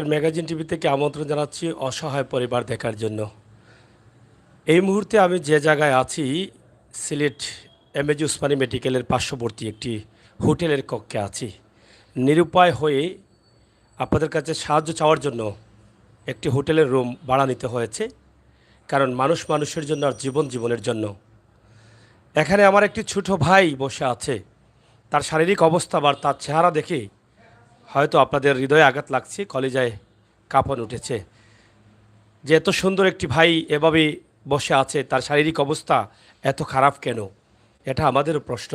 Magazine TV থেকে আমন্ত্রণ জানাচ্ছি অসহায় পরিবার দেখার জন্য। এই মুহূর্তে আমি যে জায়গায় আছি, সিলেট এমএজি উসমানী মেডিকেলের পার্শ্ববর্তী একটি হোটেলের কক্ষে আছি। নিরুপায় হয়ে আপনাদের কাছে সাহায্য চাওয়ার জন্য একটি হোটেলের রুম ভাড়া নিতে হয়েছে, কারণ মানুষ মানুষের জন্য আর জীবন জীবনের জন্য। এখানে আমার একটি ছোট ভাই বসে আছে। তার শারীরিক অবস্থা বা তার চেহারা দেখে হয়তো আপনাদের হৃদয়ে আঘাত লাগছে, কলিজায় কাঁপন উঠেছে যে এত সুন্দর একটি ভাই এভাবে বসে আছে, তার শারীরিক অবস্থা এত খারাপ কেন? এটা আমাদেরও প্রশ্ন।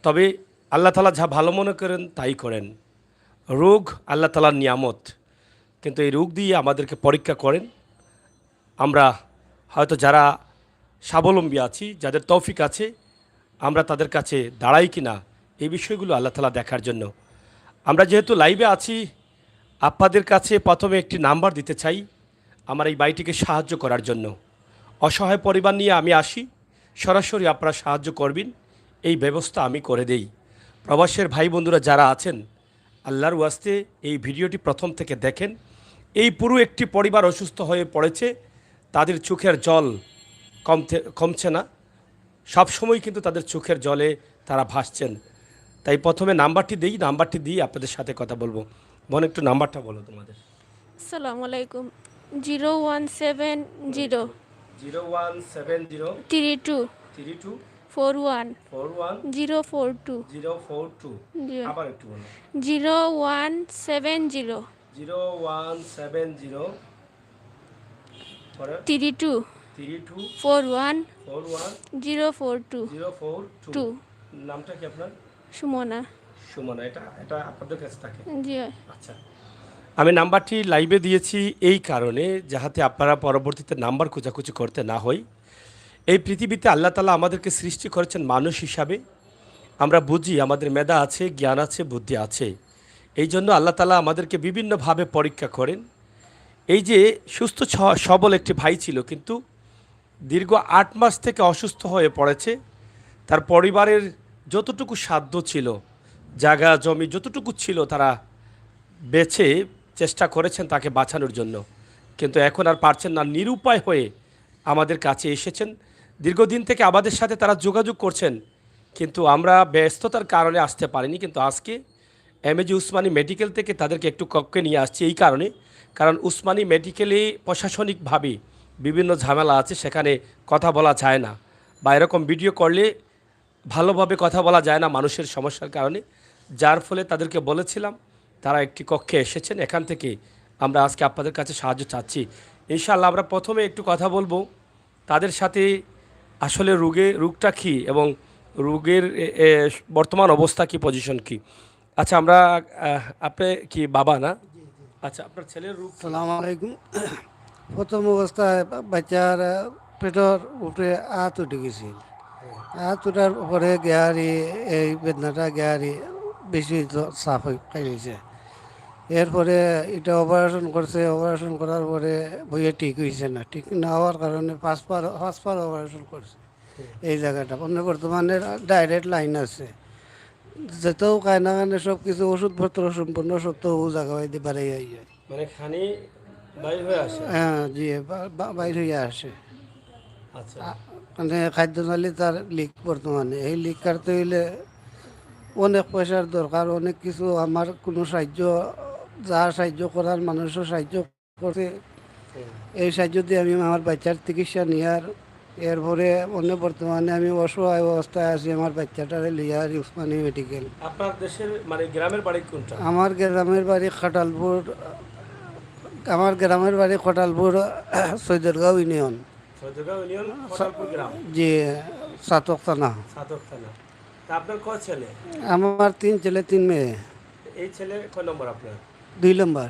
তবে আল্লাহ তাআলা যা ভালো মনে করেন তাই করেন। রোগ আল্লাহ তাআলার নিয়ামত, কিন্তু এই রোগ দিয়ে আমাদেরকে পরীক্ষা করেন। আমরা হয়তো যারা স্বাবলম্বী আছি, যাদের তৌফিক আছে, আমরা তাদের কাছে দাঁড়াই কি না, এই বিষয়গুলো আল্লাহ তাআলা দেখার জন্য। আমরা যেহেতু লাইভে আছি, আপনাদের কাছে প্রথমে একটি নাম্বার দিতে চাই আমার এই ভাইটিকে সাহায্য করার জন্য। অসহায় পরিবার নিয়ে আমি আসি, সরাসরি আপনারা সাহায্য করবেন, এই ব্যবস্থা আমি করে দেই। প্রবাসের ভাই বন্ধুরা যারা আছেন, আল্লাহর ওয়াস্তে এই ভিডিওটি প্রথম থেকে দেখেন। এই পুরো একটি পরিবার অসুস্থ হয়ে পড়েছে, তাদের চোখের জল কমছে না, সবসময় কিন্তু তাদের চোখের জলে তারা ভাসছেন। তাই প্রথমে নাম্বারটি দিই আপনাদের সাথে কথা বলবো। বোন, একটু নাম্বারটা বলো তোমাদের। আসসালামু আলাইকুম। 0170 0170 32 32 41 41 042 042। জি। আবার একটু বলো। 0170 0170 পরে 32 32 41 41 042 042। 2 নামটা কি আপনার? সুমনা। সুমনা। এটা এটা আপনাদের কাছে থাকে? জি। আচ্ছা, আমি নাম্বারটি লাইভে দিয়েছি এই কারণে, যাহাতে আপনারা পরবর্তীতে নাম্বার খোঁজাখুঁজি করতে না হয়। এই পৃথিবীতে আল্লাহ তাআলা আমাদেরকে সৃষ্টি করেছেন মানুষ হিসাবে। আমরা বুঝি, আমাদের মেধা আছে, জ্ঞান আছে, বুদ্ধি আছে। এই জন্য আল্লাহ তাআলা আমাদেরকে বিভিন্নভাবে পরীক্ষা করেন। এই যে সুস্থ সবল একটি ভাই ছিল, কিন্তু দীর্ঘ 8 মাস থেকে অসুস্থ হয়ে পড়েছে। তার পরিবারের যতটুকু সাধ্য ছিল, জায়গা জমি যতটুকু ছিল, তারা বেছে চেষ্টা করেছেন তাকে বাঁচানোর জন্য, কিন্তু এখন আর পারছেন না। নিরুপায় হয়ে আমাদের কাছে এসেছেন। দীর্ঘদিন থেকে আমাদের সাথে তারা যোগাযোগ করছেন, কিন্তু আমরা ব্যস্ততার কারণে আসতে পারিনি। কিন্তু আজকে এমএজি উসমানী মেডিকেল থেকে তাদেরকে একটু কক্ষে নিয়ে আসছি এই কারণে, কারণ উসমানী মেডিকেলে প্রশাসনিকভাবে বিভিন্ন ঝামেলা আছে, সেখানে কথা বলা যায় না, বা এরকম ভিডিও করলে ভালোভাবে কথা বলা যায় না মানুষের সমস্যার কারণে। যার ফলে তাদেরকে বলেছিলাম, তারা একটি কক্ষে এসেছেন। এখান থেকে আমরা আজকে আপনাদের কাছে সাহায্য চাচ্ছি। ইনশাআল্লাহ আমরা প্রথমে একটু কথা বলবো তাদের সাথে, আসলে রোগটা কী এবং রোগের বর্তমান অবস্থা কি, পজিশন কি। আচ্ছা, আমরা আপনি কি বাবা না? আচ্ছা, আপনার ছেলের রোগ? সালাম আলাইকুম। প্রথম অবস্থায় বাচ্চার পেটর উপরে হাত উঠে গেছিল। হাত উঠার পরে গেয়ারি এই বেদনাটা গেয়ারি বেশি সাফ খাই গেছে। এরপরে এটা অপারেশন করছে। অপারেশন করার পরে বইয়ে ঠিক হয়েছে না। ঠিক না হওয়ার কারণে পাঁচবার অপারেশন করছে এই জায়গাটা। মানে বর্তমানে ডাইরেক্ট লাইন আছে, যেতেও খায় না, কারণে সব কিছু ওষুধপত্র সম্পূর্ণ সত্ত্বেও ও জায়গা দিতে পারে। মানে খানি বাইর হয়ে আসে? হ্যাঁ জি, বাইর হইয়া আসে। আচ্ছা, মানে খাদ্যনালী তার লিক বর্তমানে। এই লিক কাটতে হইলে অনেক পয়সার দরকার, অনেক কিছু। আমার কোনো সাহায্য, যা সাহায্য করার মানুষও সাহায্য করতে, এই সাহায্য দিয়ে আমি আমার বাচ্চার চিকিৎসা নেওয়ার। এরপরে বর্তমানে আমি অসহায় অবস্থায় আছি। আমার বাচ্চাটারে লিয়ার উসমানী মেডিকেল। আপনার দেশের মানে গ্রামের বাড়ি কোনটা? আমার গ্রামের বাড়ি খাটালপুর। আমার গ্রামের বাড়ি খটালপুর, সৈদরগাঁও ইউনিয়ন। সৈয়দগাঁও ইউনিয়ন, খটালপুর গ্রাম। জি, সাতক থানা। সাধক থানা। তা আপনার কয় ছেলে? আমার 3 ছেলে 3 মেয়ে। এই ছেলে কয় নম্বর আপনার? 2 নম্বর।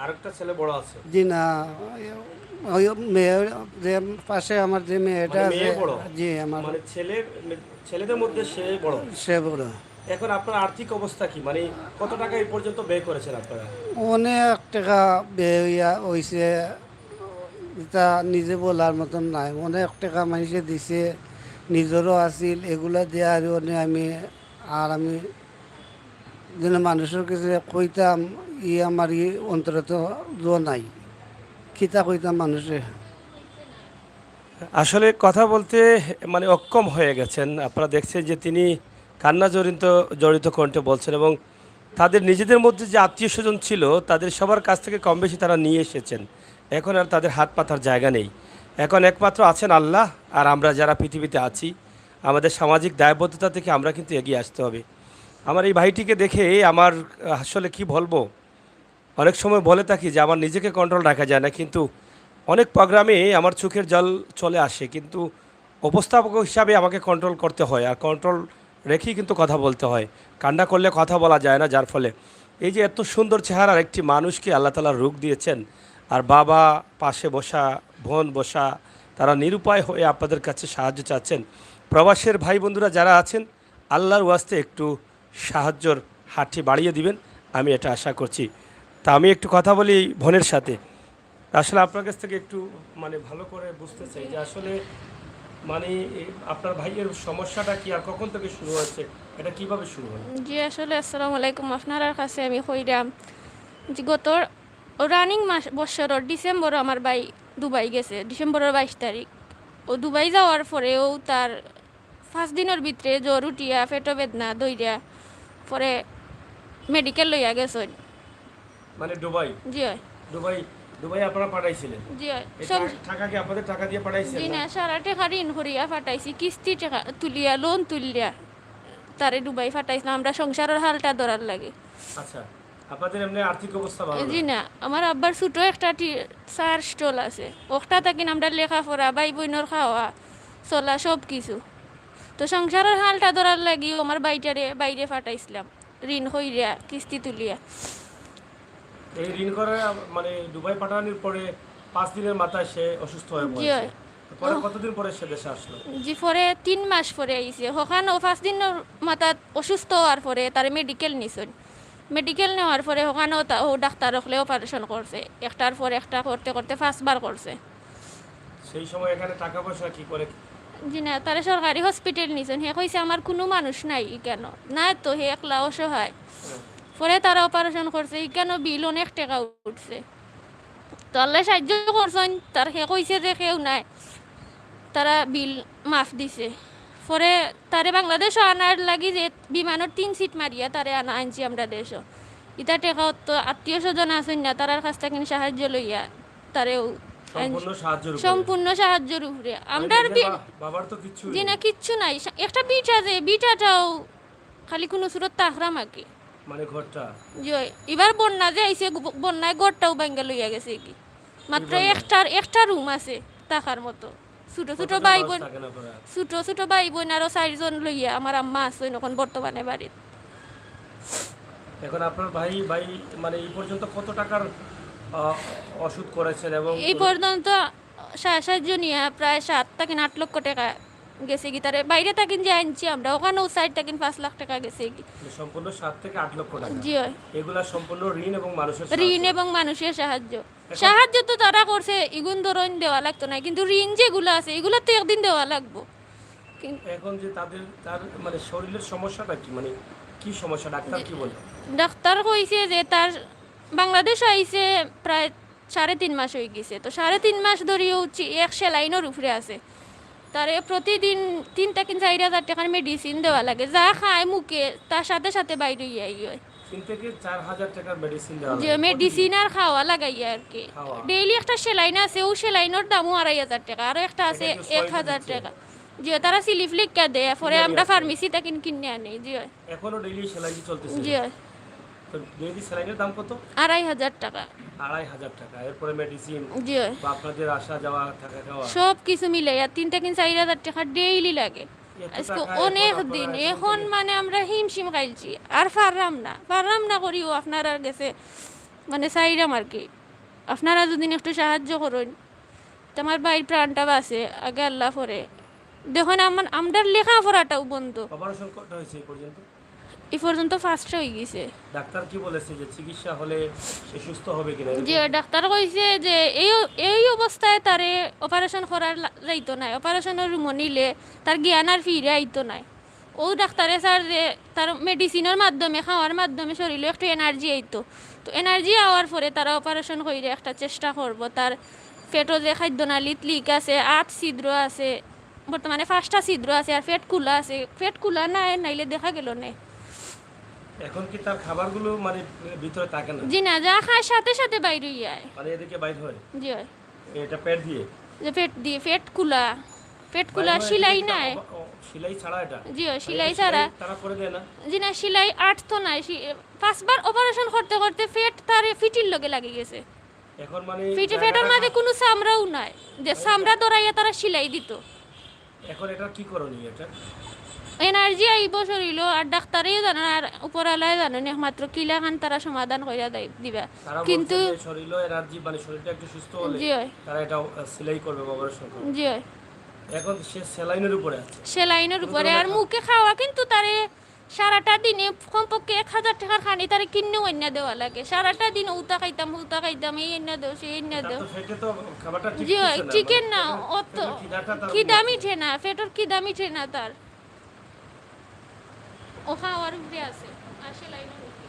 আরেকটা ছেলে বড় আছে? জি না, ওই মেয়ে যে পাশে আমার যে মেয়েটা মানে আছে। মেয়ে বড়? জি, আমার মানে ছেলেদের মধ্যে সে বড়। সে বড়। এখন আপনার আর্থিক অবস্থা কি, মানে কত টাকা এই পর্যন্ত ব্যয় করেছেন আপনারা? অনেক টাকা ব্যয় হইয়া হয়েছে, এটা নিজে বলার মতন নাই। অনেক টাকা মানুষে দিছে, নিজেরও আছিল। এগুলা দিয়ে আর আমি যেন মানুষের কাছে কইতাম আমার অন্তরে তো জো নাই কিতা কইতাম মানুষে। আসলে কথা বলতে মানে অক্ষম হয়ে গেছেন। আপনারা দেখছেন যে তিনি কান্না জড়িত জড়িত কণ্ঠে বলছেন এবং তাদের নিজেদের মধ্যে যে আত্মীয়স্বজন ছিল তাদের সবার কাছ থেকে কম বেশি তারা নিয়ে এসেছেন। এখন আর তাদের হাত পাতার জায়গা নেই। এখন একমাত্র আছেন আল্লাহ আর আমরা যারা পৃথিবীতে আছি। আমাদের সামাজিক দায়বদ্ধতা থেকে আমরা কিন্তু এগিয়ে আসতে হবে। আমার এই ভাইটিকে দেখে আমার আসলে কি বলবো, অনেক সময় বলে থাকি যে আমার নিজেকে কন্ট্রোল রাখা যায় না, কিন্তু অনেক প্রোগ্রামে আমার চোখের জল চলে আসে, কিন্তু উপস্থাপক হিসাবে আমাকে কন্ট্রোল করতে হয় আর কন্ট্রোল রেখেই কিন্তু কথা বলতে হয়। কান্না করলে কথা বলা যায় না, যার ফলে এই যে এত সুন্দর চেহারার একটি মানুষকে আল্লাহ তাআলা রূপ দিয়েছেন আর বাবা পাশে বসা, বোন বসা, তারা নিরুপায় হয়ে আপনাদের কাছে সাহায্য চাচ্ছেন। প্রবাসের ভাই বন্ধুরা যারা আছেন আল্লাহর ওয়াস্তে একটু সাহায্যর হাতটি বাড়িয়ে দিবেন, আমি এটা আশা করছি। তা আমি একটু কথা বলি বোনের সাথে। আসলে আপনার কাছ থেকে একটু মানে ভালো করে বুঝতে চাই যে আসলে মানে আপনার ভাইয়ের সমস্যাটা কি আর কখন থেকে শুরু হয়েছে, এটা কিভাবে শুরু হলো? জি আসলে আসসালামু আলাইকুম। আপনার কাছে আমি কইরাম যে গত রানিং মাস বছরের ডিসেম্বর আমার ভাই দুবাই গেছে, ডিসেম্বরের 22 তারিখ। ও দুবাই যাওয়ার পরেও তার 5 দিনের ভিতরে জ্বর উঠিয়া পেটো বেদনা দইরা পরে মেডিকেল লইয়া গেছেন। মানে দুবাই? জি হয়। দুবাই দুবাই আপনারা পাঠাইছিলেন? জি হয়। এটা টাকা কি আপনাদের টাকা দিয়ে পাঠাইছেন? জি না, সারা টাকা ঋণ করিয়া ফাটাইছি, কিস্তি টাকা তুলিয়া লোন তুলিয়া তারে দুবাই ফাটাইছিলাম আমরা সংসারের হালটা ধরার লাগে। আচ্ছা, আপনাদের এমনি আর্থিক অবস্থা ভালো জি না? না, আমার আব্বার ছোটো একটা চার স্টল আছে, ওটা থাকি আমরা লেখাপড়া ভাই বোনের খাওয়া চলা সব কিছু। তো সংসারের হালটা ধরার লাগি আমার বাইটারে বাইরে ফাটাইছিলাম ঋণ হইয়া কিস্তি তুলিয়া। এই ঋণ করে মানে দুবাই পাঠানোর পরে 5 দিনের মাথায় সে অসুস্থ হয়ে জি পড়েছে। হয়। পরে কতদিন পরে সে দেশে আসলো? জি পরে 3 মাস পরে আইছে, ওখানে 5 দিনের মাথাত অসুস্থ হওয়ার পরে তারে মেডিকেল নিছেন। মেডিকেল নেওয়ার পরে ওখানেও ও ডাক্তার হলে অপারেশন করছে, একটার পর একটা করতে করতে 5বার করছে। সেই সময় এখানে টাকা পয়সা কি করে? জি না, তারা সরকারি হসপিটাল নিছেন। হে কইছে আমার কোনো মানুষ নাই কেন না, তো হে একলা অসহায়। পরে তারা অপারেশন করছে, কেন বিল অনেক টাকা উঠছে। তো আল্লাহ সাহায্য করছেন, তার হে কইছে যে কেউ নাই, তারা বিল মাফ দিছে। পরে তারে বাংলাদেশও আনার লাগি যে বিমানের 3 সিট মারিয়া তারে আনছি আমরা দেশও। ইটা টেকা তো আত্মীয় স্বজন আছেন না, তারার কাছ থেকে সাহায্য লইয়া তারেও সম্পূর্ণ সাহায্যের উপরে? সম্পূর্ণ সাহায্যের উপরে। আমরা বাবার তো কিচ্ছু জি না, কিচ্ছু নাই। একটা বিটা যে বিটাটাও খালি কোনো সুরত তাহরাম আর কি। মানে ঘরটা? জি এবার বন্যা যে আইছে, বন্যায় ঘরটাও ভাঙ্গা লইয়া গেছে কি। মাত্র একটা রুম আছে থাকার মতো। ছোট ছোট ভাই বোন, ছোট ভাই বোন আরো 4জন লইয়া আমার আম্মা আছে এখন বর্তমানে বাড়িতে। এখন আপনার ভাই ভাই মানে এই পর্যন্ত কত টাকার ওষুধ করেছেন? এবং এই পর্যন্ত সাহায্য নিয়ে প্রায় 7 থেকে 8 লক্ষ টাকা গেছে কি। তারে বাইরে থাকেন যে আনছি আমরা, ওখানেও সাইড থাকেন 5 লাখ টাকা গেছে কি। সম্পূর্ণ 7 থেকে 8 লক্ষ টাকা? জি হয়। এগুলা সম্পূর্ণ ঋণ এবং মানুষের ঋণ এবং মানুষের সাহায্য তো তারা করছে, ইগুন ধরুন দেওয়া লাগতো না, কিন্তু ঋণ যেগুলো আছে এগুলো তো একদিন দেওয়া লাগবো। এখন যে তার মানে শরীরের সমস্যাটা কি, মানে কি সমস্যা, ডাক্তার কি বলে? ডাক্তার কইছে যে তার বাংলাদেশ আইছে প্রায় 3.5 মাস হয়ে গেছে। তো 3.5 মাস ধরেও এক সেলাইনের উপরে আছে। তারে প্রতিদিন 3 থেকে 4,000 টাকার মেডিসিন দেওয়া লাগে, যা খায় মুখে তার সাথে সাথে বাইরে হয়। 3 থেকে 4,000 টাকার মেডিসিন দেওয়া যে লাগে? মেডিসিন আর খাওয়া লাগাইয়া আর কি। ডেইলি একটা সেলাইন আছে, ও সেলাইনের দামও 2,500 টাকা, আর একটা আছে 1,000 টাকা। জি তারা সিলিপ লিখা দেয়, পরে আমরা ফার্মেসি থেকে কিনে আনি। জি এখনো ডেইলি সেলাই চলতেছে? জি তো ডেইলি সেলাইনের দাম কত? 2,500 টাকা। 2,500 টাকা, এরপরে মেডিসিন জি বা আপনাদের আসা যাওয়া থাকা খাওয়া সব কিছু মিলে 3 থেকে 4,000 টাকা ডেইলি লাগে। আজকে অনেক দিন এখন মানে আমরা হিমশিম খাইছি, আর পারলাম না করিও আপনারা গেছে মানে চাইরাম আর কি। আপনারা যদি একটু সাহায্য করেন তো আমার ভাইয়ের প্রাণটা বাঁচে আগে আল্লাহ পরে। দেখুন আমরা লেখাপড়াটাও বন্ধ। অপারেশন কত হয়েছে এই পর্যন্ত? এই পর্যন্ত ফার্স্ট হয়ে গেছে। ডাক্তার কি বলেছে যে চিকিৎসা হলে সে সুস্থ হবে কিনা? যে ডাক্তার কইছে যে এই অবস্থায় তারে অপারেশন করার যাইতো নাই, অপারেশনের রুম নিলে তার জ্ঞান আর ফিরে আইতো নাই। ও ডাক্তারে স্যার যে তার মেডিসিনের মাধ্যমে খাওয়ার মাধ্যমে শরীরে একটু এনার্জি আইতো, তো এনার্জি আওয়ার পরে তারা অপারেশন করে একটা চেষ্টা করব তার পেটও যে খাদ্যনালীত লিক আছে, 8 ছিদ্র আছে, বর্তমানে 5টা ছিদ্র আছে, আর পেট খোলা আছে। পেট খোলা নাই নাইলে দেখা গেল না। এখন কি তার খাবারগুলো মানে ভিতরে থাকে না? জি না, যা খায় সাথে সাথে বাইরে যায়। মানে এদিকে বাইর হয়? জি হয়। এটা পেট দিয়ে? যে পেট দিয়ে, পেট খোলা, পেট বাইর খোলা, হয় সেলাই এদিকে নাই। সেলাই ছাড়া এটা? জি হয়, মানে সেলাই এটা ছাড়া। তারা করে দেয় না? জি না, সেলাই আটতো নাই। 5বার অপারেশন করতে করতে পেট তার ফিটির লগে লাগে গেছে। এখন মানে পেটের জায়গাটা মাঝে কোনো চামড়াও নাই, যে চামড়া দরাইয়া তারা সেলাই দিত। এখন এটা কি করণীয়? এটা এনার্জি আইব শরীর, আর ডাক্তারেই জানেন আর উপরালায় জানেন একমাত্র কিলাখান তারা সমাধান করে দিবা। তারা কিন্তু বলছে যে শরীরে এনার্জি মানে শরীরটা একটু সুস্থ হলে জি হয়, তারা এটা সেলাই করবে, অপারেশন করবে। জি হয়। এখন সে সেলাইনের উপরে আছে। সেলাইনের উপরে, আর মুখে খাওয়া কিন্তু তারে সারাটা দিনে কমপক্ষে 1000 টাকার খানি তারে কিনে অন্য দেওয়া লাগে। সারাটা দিন উতা খাইতাম এই এন্য দেও সেই এন্য তার দেও। তো পেটে তো খাবারটা ঠিক জি হয়, হচ্ছে না, চিকেন না পেটের- অত পেটের খিদাটা তার খিদা মিঠে না, পেটের খিদা মিঠে না তার, ও খাওয়ার উপরে আছে আর সেলাইনের উপরে।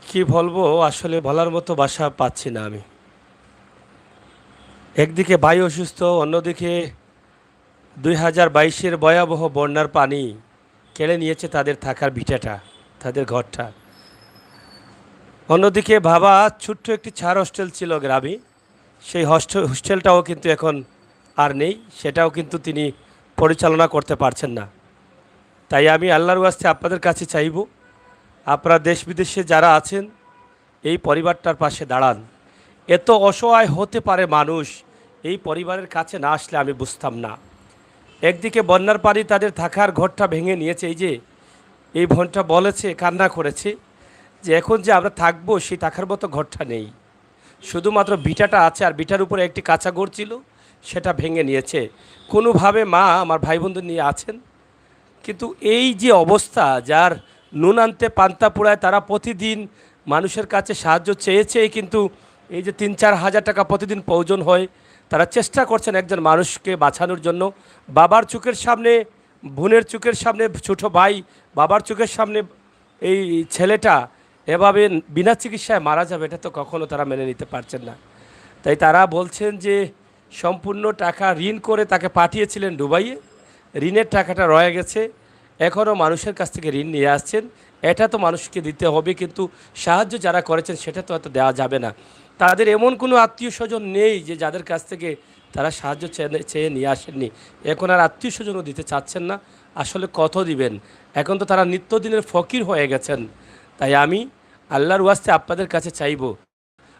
কি বলবো, আসলে বলার মতো ভাষা পাচ্ছি না আমি। একদিকে ভাই অসুস্থ, অন্যদিকে 2022-এর ভয়াবহ বন্যার পানি কেড়ে নিয়েছে তাদের থাকার ভিটাটা, তাদের ঘরটা। অন্যদিকে বাবা ছোট্ট একটি ছাড় হোস্টেল ছিল গ্রামে, সেই হোস্টেলটাও কিন্তু এখন আর নেই, সেটাও কিন্তু তিনি পরিচালনা করতে পারছেন না। তাই আমি আল্লাহর ওয়াস্তে আপনাদের কাছে চাইব, আপনারা দেশ বিদেশে যারা আছেন এই পরিবারটার পাশে দাঁড়ান। এত অসহায় হতে পারে মানুষ, এই পরিবারের কাছে না আসলে আমি বুঝতাম না। একদিকে বন্যার পানি তাদের থাকার ঘরটা ভেঙে নিয়েছে, এই বোনটা বলেছে, কান্না করেছে যে এখন যে আমরা থাকবো সেই থাকার মতো ঘরটা নেই, শুধুমাত্র ভিটাটা আছে, আর ভিটার উপরে একটি কাঁচা ঘর ছিল, সেটা ভেঙে নিয়েছে। কোনোভাবে মা আমার ভাই বোনদের নিয়ে আছেন, কিন্তু এই যে অবস্থা, যার নুন আনতে পান্তা পোড়ায়, তারা প্রতিদিন মানুষের কাছে সাহায্য চেয়েছে, কিন্তু এই যে 3-4 হাজার টাকা প্রতিদিন প্রয়োজন হয়, তারা চেষ্টা করছেন একজন মানুষকে বাঁচানোর জন্য। বাবার চোখের সামনে, বোনের চোখের সামনে ছোটো ভাই, বাবার চোখের সামনে এই ছেলেটা এভাবে বিনা চিকিৎসায় মারা যাবে, এটা তো কখনো তারা মেনে নিতে পারছেন না। তাই তারা বলছেন যে সম্পূর্ণ টাকা ঋণ করে তাকে পাঠিয়েছিলেন দুবাইয়ে, ঋণের টাকাটা রয়ে গেছে, এখনও মানুষের কাছ থেকে ঋণ নিয়ে আসছেন, এটা তো মানুষকে দিতে হবে, কিন্তু সাহায্য যারা করেছেন সেটা তো এত দেওয়া যাবে না। তাদের এমন কোনো আত্মীয় স্বজন নেই যে যাদের কাছ থেকে তারা সাহায্য চেয়ে নিয়ে আসেননি, এখন আর আত্মীয় স্বজনও দিতে চাচ্ছেন না। আসলে কত দিবেন, এখন তো তারা নিত্যদিনের ফকির হয়ে গেছেন। তাই আমি আল্লাহর ওয়াস্তে আপনাদের কাছে চাইব,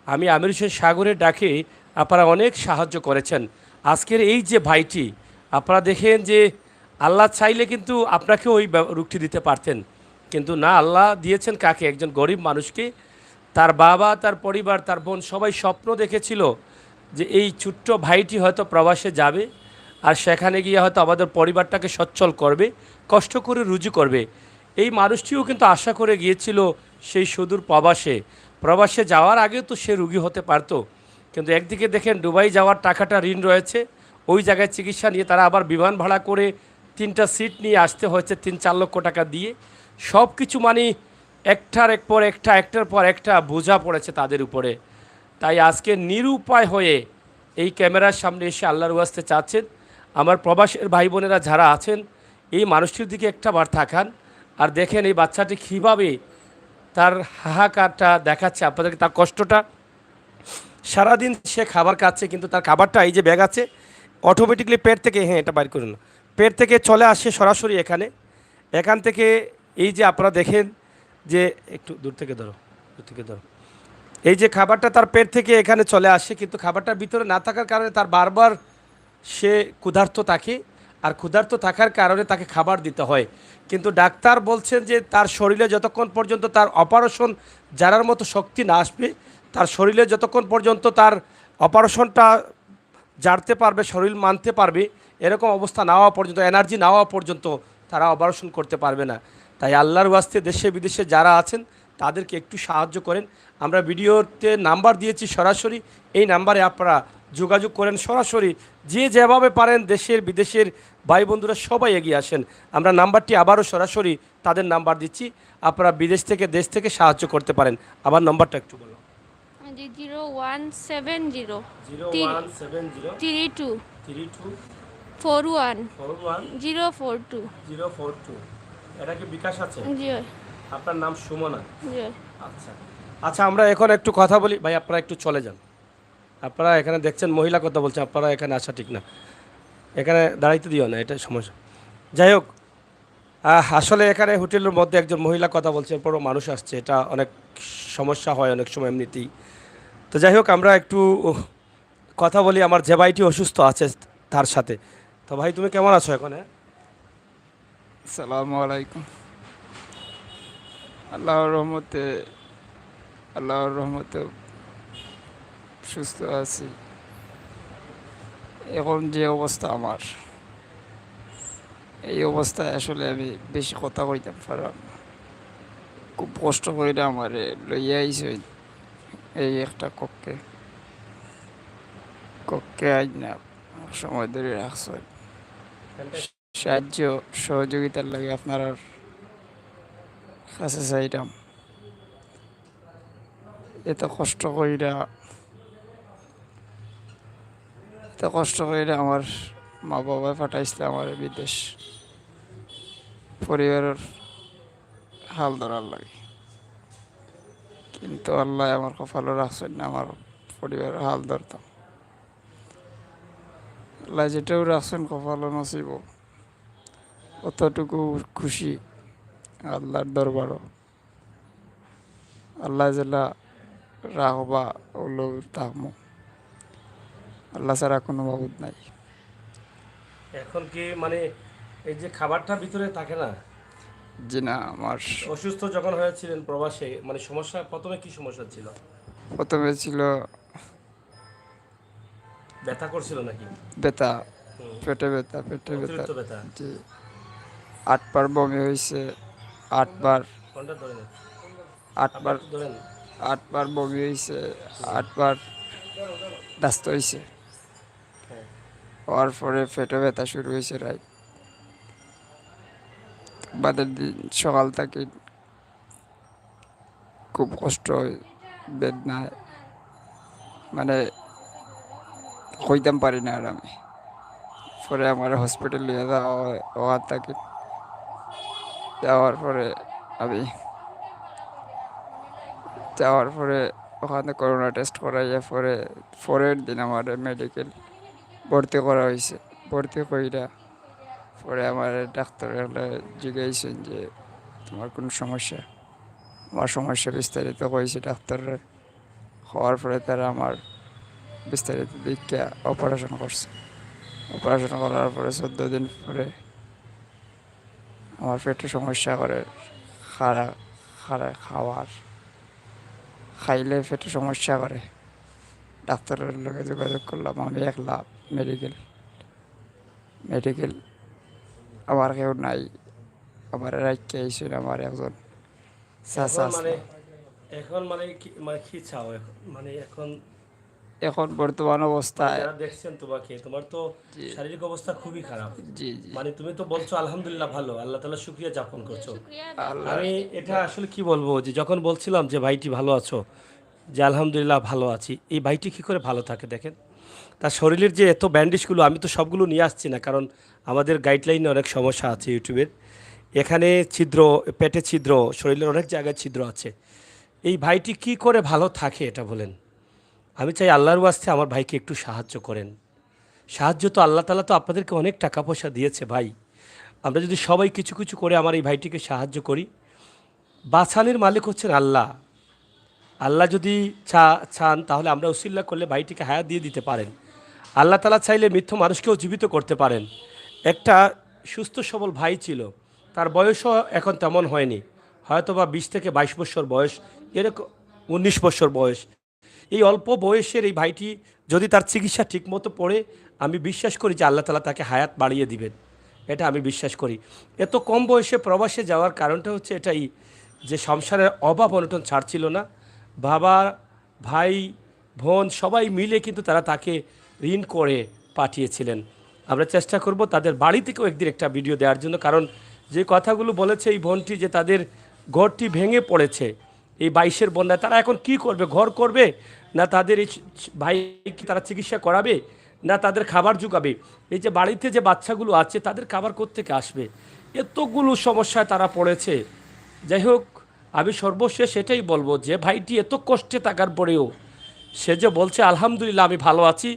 আমি আমির হোসেন সাগরের ডাকে আপনারা অনেক সাহায্য করেছেন। আজকের এই যে ভাইটি, আপনারা দেখেন যে আল্লাহ চাইলে কিন্তু আপনাকেও ওই রুগটি দিতে পারতেন, কিন্তু না, আল্লাহ দিয়েছেন কাকে? একজন গরিব মানুষকে। তার বাবা, তার পরিবার, তার বোন সবাই স্বপ্ন দেখেছিল যে এই ছোট্ট ভাইটি হয়তো প্রবাসে যাবে, আর সেখানে গিয়ে হয়তো আমাদের পরিবারটাকে সচ্ছল করবে, কষ্ট করে রুজু করবে। এই মানুষটিও কিন্তু আশা করে গিয়েছিল সেই সুদূর প্রবাসে যাওয়ার আগেও তো সে রুগী হতে পারত, কিন্তু একদিকে দেখেন দুবাই যাওয়ার টাকাটা ঋণ রয়েছে, ওই জায়গায় চিকিৎসা নিয়ে তারা আবার বিমান ভাড়া করে 3টা সিট নিয়ে আসতে হয়েছে 3-4 লক্ষ টাকা দিয়ে। সব কিছু মানে একটার পর একটা বোঝা পড়েছে তাদের উপরে। তাই আজকে নিরুপায় হয়ে এই ক্যামেরার সামনে এসে আল্লাহর ওয়াস্তে চাচ্ছেন, আমার প্রবাসের ভাই বোনেরা যারা আছেন এই মানুষটির দিকে একটাবার তাকান, আর দেখেন এই বাচ্চাটি কীভাবে তার হাহাকারটা দেখাচ্ছে আপনাদেরকে, তার কষ্টটা। সারাদিন সে খাবার খাচ্ছে, কিন্তু তার খাবারটা এই যে ব্যাগ আছে, অটোমেটিকলি পেট থেকে, হ্যাঁ এটা বাইর করুন, পেট থেকে চলে আসে সরাসরি এখান থেকে এই যে আপনারা দেখেন যে, একটু দূর থেকে ধরো, এই যে খাবারটা তার পেট থেকে এখানে চলে আসে, কিন্তু খাবারটার ভিতরে না থাকার কারণে তার বারবার সে ক্ষুধার্ত থাকে, আর ক্ষুধার্ত থাকার কারণে তাকে খাবার দিতে হয়। কিন্তু ডাক্তার বলছেন যে তার শরীরে যতক্ষণ পর্যন্ত তার অপারেশন জারার মতো শক্তি না আসবে, তার শরীরে যতক্ষণ পর্যন্ত তার অপারেশনটা জারতে পারবে, শরীর মানতে পারবে, এরকম অবস্থা না হওয়া পর্যন্ত, এনার্জি না হওয়া পর্যন্ত তারা অপারেশন করতে পারবে না। তাই আল্লাহর ওয়াস্তে দেশে বিদেশে যারা আছেন তাদেরকে একটু সাহায্য করেন। আমরা ভিডিওতে নাম্বার দিয়েছি সরাসরি, এই নাম্বারে আপনারা যোগাযোগ করেন সরাসরি, যে যেভাবে পারেন দেশের বিদেশের ভাই বন্ধুরা সবাই এগিয়ে আসেন। আমরা নাম্বারটি আবারও সরাসরি তাদের নাম্বার দিচ্ছি, আপনারা বিদেশ থেকে দেশ থেকে সাহায্য করতে পারেন। আবার নাম্বারটা একটু বলো। 0170 0170 32 32 41 41 042। 042। এটা কি বিকাশ আছে? জি আপনার নাম সুমনা? জি। আচ্ছা আচ্ছা, আমরা এখন একটু কথা বলি ভাই, আপনারা একটু চলে যান। আপনারা এখানে দেখছেন মহিলা কথা বলছেন, আপনারা এখানে আসা ঠিক না, এখানে দাঁড়াইতে দিও না, এটা সমস্যা। যাই হোক, আসলে এখানে হোটেলের মধ্যে একজন মহিলা কথা বলছে, এরপরও মানুষ আসছে, এটা অনেক সমস্যা হয় অনেক সময় এমনিতেই। তো যাই হোক, আমরা একটু কথা বলি আমার যে ভাইটি অসুস্থ আছে তার সাথে। তো ভাই তুমি কেমন আছো এখন? আসসালামু আলাইকুম। আল্লাহর রহমতে আল্লাহর রহমতে সুস্থ আছি। এখন যে অবস্থা আমার, এই অবস্থায় আসলে আমি বেশি কথা কইতাম পারলাম না। খুব কষ্ট করে আমার লইয়া আইছে এই একটা কক্ষে কক্ষে আইন না সময় ধরে রাখছ। সাহায্য সহযোগিতার লাগে আপনার কাছে চাইতাম। এত কষ্ট কইরা আমার মা বাবা পাঠাইছিল আমার বিদেশ, পরিবারের হাল ধরার লাগে, কিন্তু আল্লাহ আমার কপালও রাখছেন না আমার পরিবারের হাল ধরতাম। আল্লাহ যেটাও রাখছেন কপালও নসিব, অতটুকু খুশি আল্লাহর দরবারও। আল্লাহ জেলা রাখবা ওলো থাকবো, আল্লাহ ছাড়া কোনো মাবুদ নাই। এখন কি মানে এই যে খাবারটা ভিতরে থাকে না? জি না, আমার অসুস্থ যখন হয়েছিলেন প্রবাসে, মানে সমস্যা প্রথমে কি সমস্যা ছিল? প্রথমে ছিল ব্যথা করছিল নাকি? ব্যথা, হুম, পেটে ব্যথা অতিরিক্ত ব্যথা। জি। 8 বার বমি হয়েছে, 8 বার কোনটা ধরেন? 8 বার একটু ধরেন। 8 বার বমি হয়েছে, 8 বার ব্যস্ত হয়েছে। হ্যাঁ। হওয়ার পরে পেটে ব্যথা শুরু হয়েছে রাত বাদের দিন সকাল থেকে খুব কষ্ট হয়, বেদনায় মানে কইতাম পারি না আর আমি। পরে আমার হসপিটাল নিয়ে যাওয়া হয়, ওখান থেকে যাওয়ার পরে আমি ওখানে করোনা টেস্ট করাইয়া পরের দিন আমার মেডিকেল ভর্তি করা হয়েছে। ভর্তি কইরা পরে আমার ডাক্তার জিজ্ঞাসেন যে তোমার কোনো সমস্যা? আমার সমস্যা বিস্তারিত কয়েছে ডাক্তাররা। হওয়ার পরে তারা আমার বিস্তারিত দিকটা অপারেশন করছে। অপারেশন করার পরে 14 দিন পরে আমার পেটে সমস্যা করে, খাড়া খাওয়ার খাইলে পেটে সমস্যা করে। ডাক্তারের লোকে যোগাযোগ করলাম, আমি একলা মেডিকেল আমার কেউ নাই। আমার রাখতে আইসেন আমার একজন চাচা এখন মানে আছে। এখন মানে কি চাও এখন? মানে এখন এখন বর্তমান অবস্থায় যারা দেখছেন তোমাকে, তোমার তো শারীরিক অবস্থা খুবই খারাপ। জি জি মানে তুমি তো বলছো আলহামদুলিল্লাহ ভালো, আল্লাহ তাআলা শুকরিয়া যাপন করছো। শুকরিয়া আল্লাহ আমি এটা আসলে কি বলবো, যে যখন বলছিলাম যে ভাইটি ভালো আছো, যে আলহামদুলিল্লাহ ভালো আছি, এই ভাইটি কী করে ভালো থাকে দেখেন। তার শরীরের যে এত ব্যান্ডেজগুলো, আমি তো সবগুলো নিয়ে আসছি না, কারণ আমাদের গাইডলাইনে অনেক সমস্যা আছে ইউটিউবের। এখানে ছিদ্র, পেটে ছিদ্র, শরীরের অনেক জায়গায় ছিদ্র আছে। এই ভাইটি কি করে ভালো থাকে এটা বলেন। আমি চাই আল্লাহর ওয়াস্তে আমার ভাইকে একটু সাহায্য করেন। সাহায্য তো আল্লাহ তাআলা তো আপনাদেরকে অনেক টাকা পয়সা দিয়েছে ভাই। আমরা যদি সবাই কিছু কিছু করে আমার এই ভাইটিকে সাহায্য করি, বাঁচানোর মালিক হচ্ছেন আল্লাহ। আল্লাহ যদি চান তাহলে আমরা উসিল্লা করলে ভাইটিকে হায়াত দিয়ে দিতে পারেন। আল্লাহ তাআলা চাইলে মৃত্যু মানুষকেও জীবিত করতে পারেন। একটা সুস্থ সবল ভাই ছিল, তার বয়সও এখন তেমন হয়নি, হয়তো বা 20 থেকে 22 বছর বয়স, এরকম 19 বছর বয়স। এই অল্প বয়সের এই ভাইটি যদি তার চিকিৎসা ঠিকমতো পড়ে, আমি বিশ্বাস করি যে আল্লাহ তাআলা তাকে হায়াত বাড়িয়ে দিবেন, এটা আমি বিশ্বাস করি। এত কম বয়সে প্রবাসে যাওয়ার কারণটা হচ্ছে এটাই, যে সংসারের অভাব অনটন ছাড়ছিল না। বাবা, ভাই, বোন সবাই মিলে কিন্তু তারা তাকে ঋণ করে পাঠিয়েছিলেন। আমরা চেষ্টা করব তাদের বাড়ি থেকেও একদিন একটা ভিডিও দেওয়ার জন্য, কারণ যে কথাগুলো বলেছে এই বোনটি যে তাদের ঘরটি ভেঙে পড়েছে এই 22-এর বন্যায়, তারা এখন কি করবে? ঘর করবে, না তাদের এই ভাইকে তারা চিকিৎসা করাবে, না তাদের খাবার জোগাবে? এই যে বাড়িতে যে বাচ্চাগুলো আছে তাদের খাবার কোত্থেকে আসবে? এতগুলো সমস্যায় তারা পড়েছে। যাই হোক, আমি সর্বশেষ এটাই বলবো যে ভাইটি এত কষ্টে থাকার পরেও সে যে বলছে আলহামদুলিল্লাহ আমি ভালো আছি,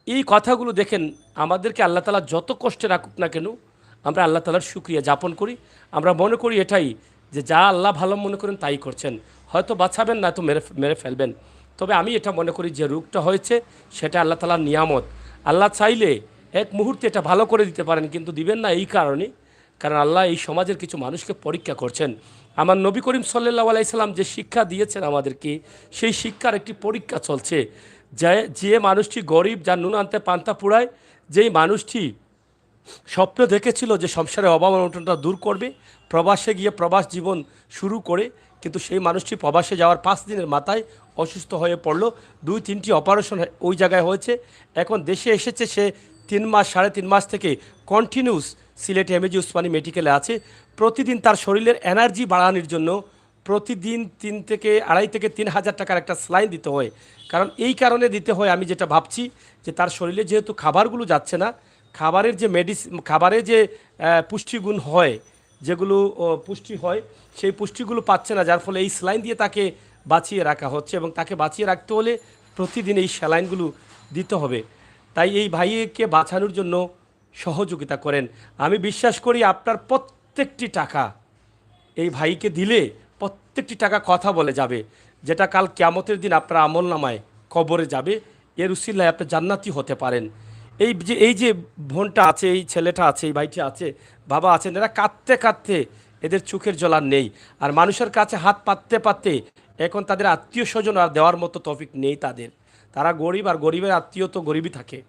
এই কথাগুলো দেখেন আমাদেরকে আল্লাহ তাআলা যত কষ্টে রাখুক না কেন আমরা আল্লাহ তাআলার শুকরিয়া যাপন করি। আমরা মনে করি এটাই যে যা আল্লাহ ভালো মনে করেন তাই করছেন, হয়তো বাঁচাবেন না তো মেরে মেরে ফেলবেন। তবে আমি এটা মনে করি যে রোগটা হয়েছে সেটা আল্লাহ তাআলার নিয়ামত। আল্লাহ চাইলে এক মুহূর্তে এটা ভালো করে দিতে পারেন, কিন্তু দিবেন না এই কারণে, কারণ আল্লাহ এই সমাজের কিছু মানুষকে পরীক্ষা করছেন। আমার নবী করিম সাল্লাল্লাহু আলাইহি সাল্লাম যে শিক্ষা দিয়েছেন আমাদেরকে, সেই শিক্ষার একটি পরীক্ষা চলছে। যে মানুষটি গরিব, যার নুন আনতে পান্তা পুড়ায়, যেই মানুষটি স্বপ্ন দেখেছিল যে সংসারে অভাব অনটনটা দূর করবে, প্রবাসে গিয়ে প্রবাস জীবন শুরু করে, কিন্তু সেই মানুষটি প্রবাসে যাওয়ার 5 দিনের মাথায় অসুস্থ হয়ে পড়লো। 2-3টি অপারেশন ওই জায়গায় হয়েছে। এখন দেশে এসেছে সে 3 মাস 3.5 মাস থেকে কন্টিনিউস সিলেট এমএজি উসমানী মেডিকেলে আছে। প্রতিদিন তার শরীরের এনার্জি বাড়ানোর জন্য প্রতিদিন 2,500 থেকে 3,000 টাকার একটা স্লাইন দিতে হয়। কারণ এই কারণে দিতে হয়, আমি যেটা ভাবছি যে তার শরীরে যেহেতু খাবারগুলো যাচ্ছে না, খাবারের যে খাবারে যে পুষ্টিগুণ হয়, যেগুলো পুষ্টি হয়, সেই পুষ্টিগুলো পাচ্ছে না, যার ফলে এই স্যালাইন দিয়ে তাকে বাঁচিয়ে রাখা হচ্ছে, এবং তাকে বাঁচিয়ে রাখতে হলে প্রতিদিন এই স্যালাইনগুলো দিতে হবে। তাই এই ভাইকে বাঁচানোর জন্য সহযোগিতা করেন। আমি বিশ্বাস করি আপনার প্রত্যেকটি টাকা এই ভাইকে দিলে প্রত্যেকটি টাকা কথা বলে যাবে, যেটা কাল কিয়ামতের দিন আপনার আমল নামায় কবরে যাবে। এর উসিলায় আপনি জান্নাতি হতে পারেন। এই যে বোনটা আছে, এই ছেলেটা আছে, এই ভাইটি আছে, বাবা আছেন, এরা কাঁদতে কাঁদতে এদের চোখের জল আর নেই। আর মানুষের কাছে হাত পাততে পাততে এখন তাদের আত্মীয় স্বজন আর দেওয়ার মতো তৌফিক নেই তাদের। তারা গরিব, আর গরিবের আত্মীয় তো গরিবই থাকে।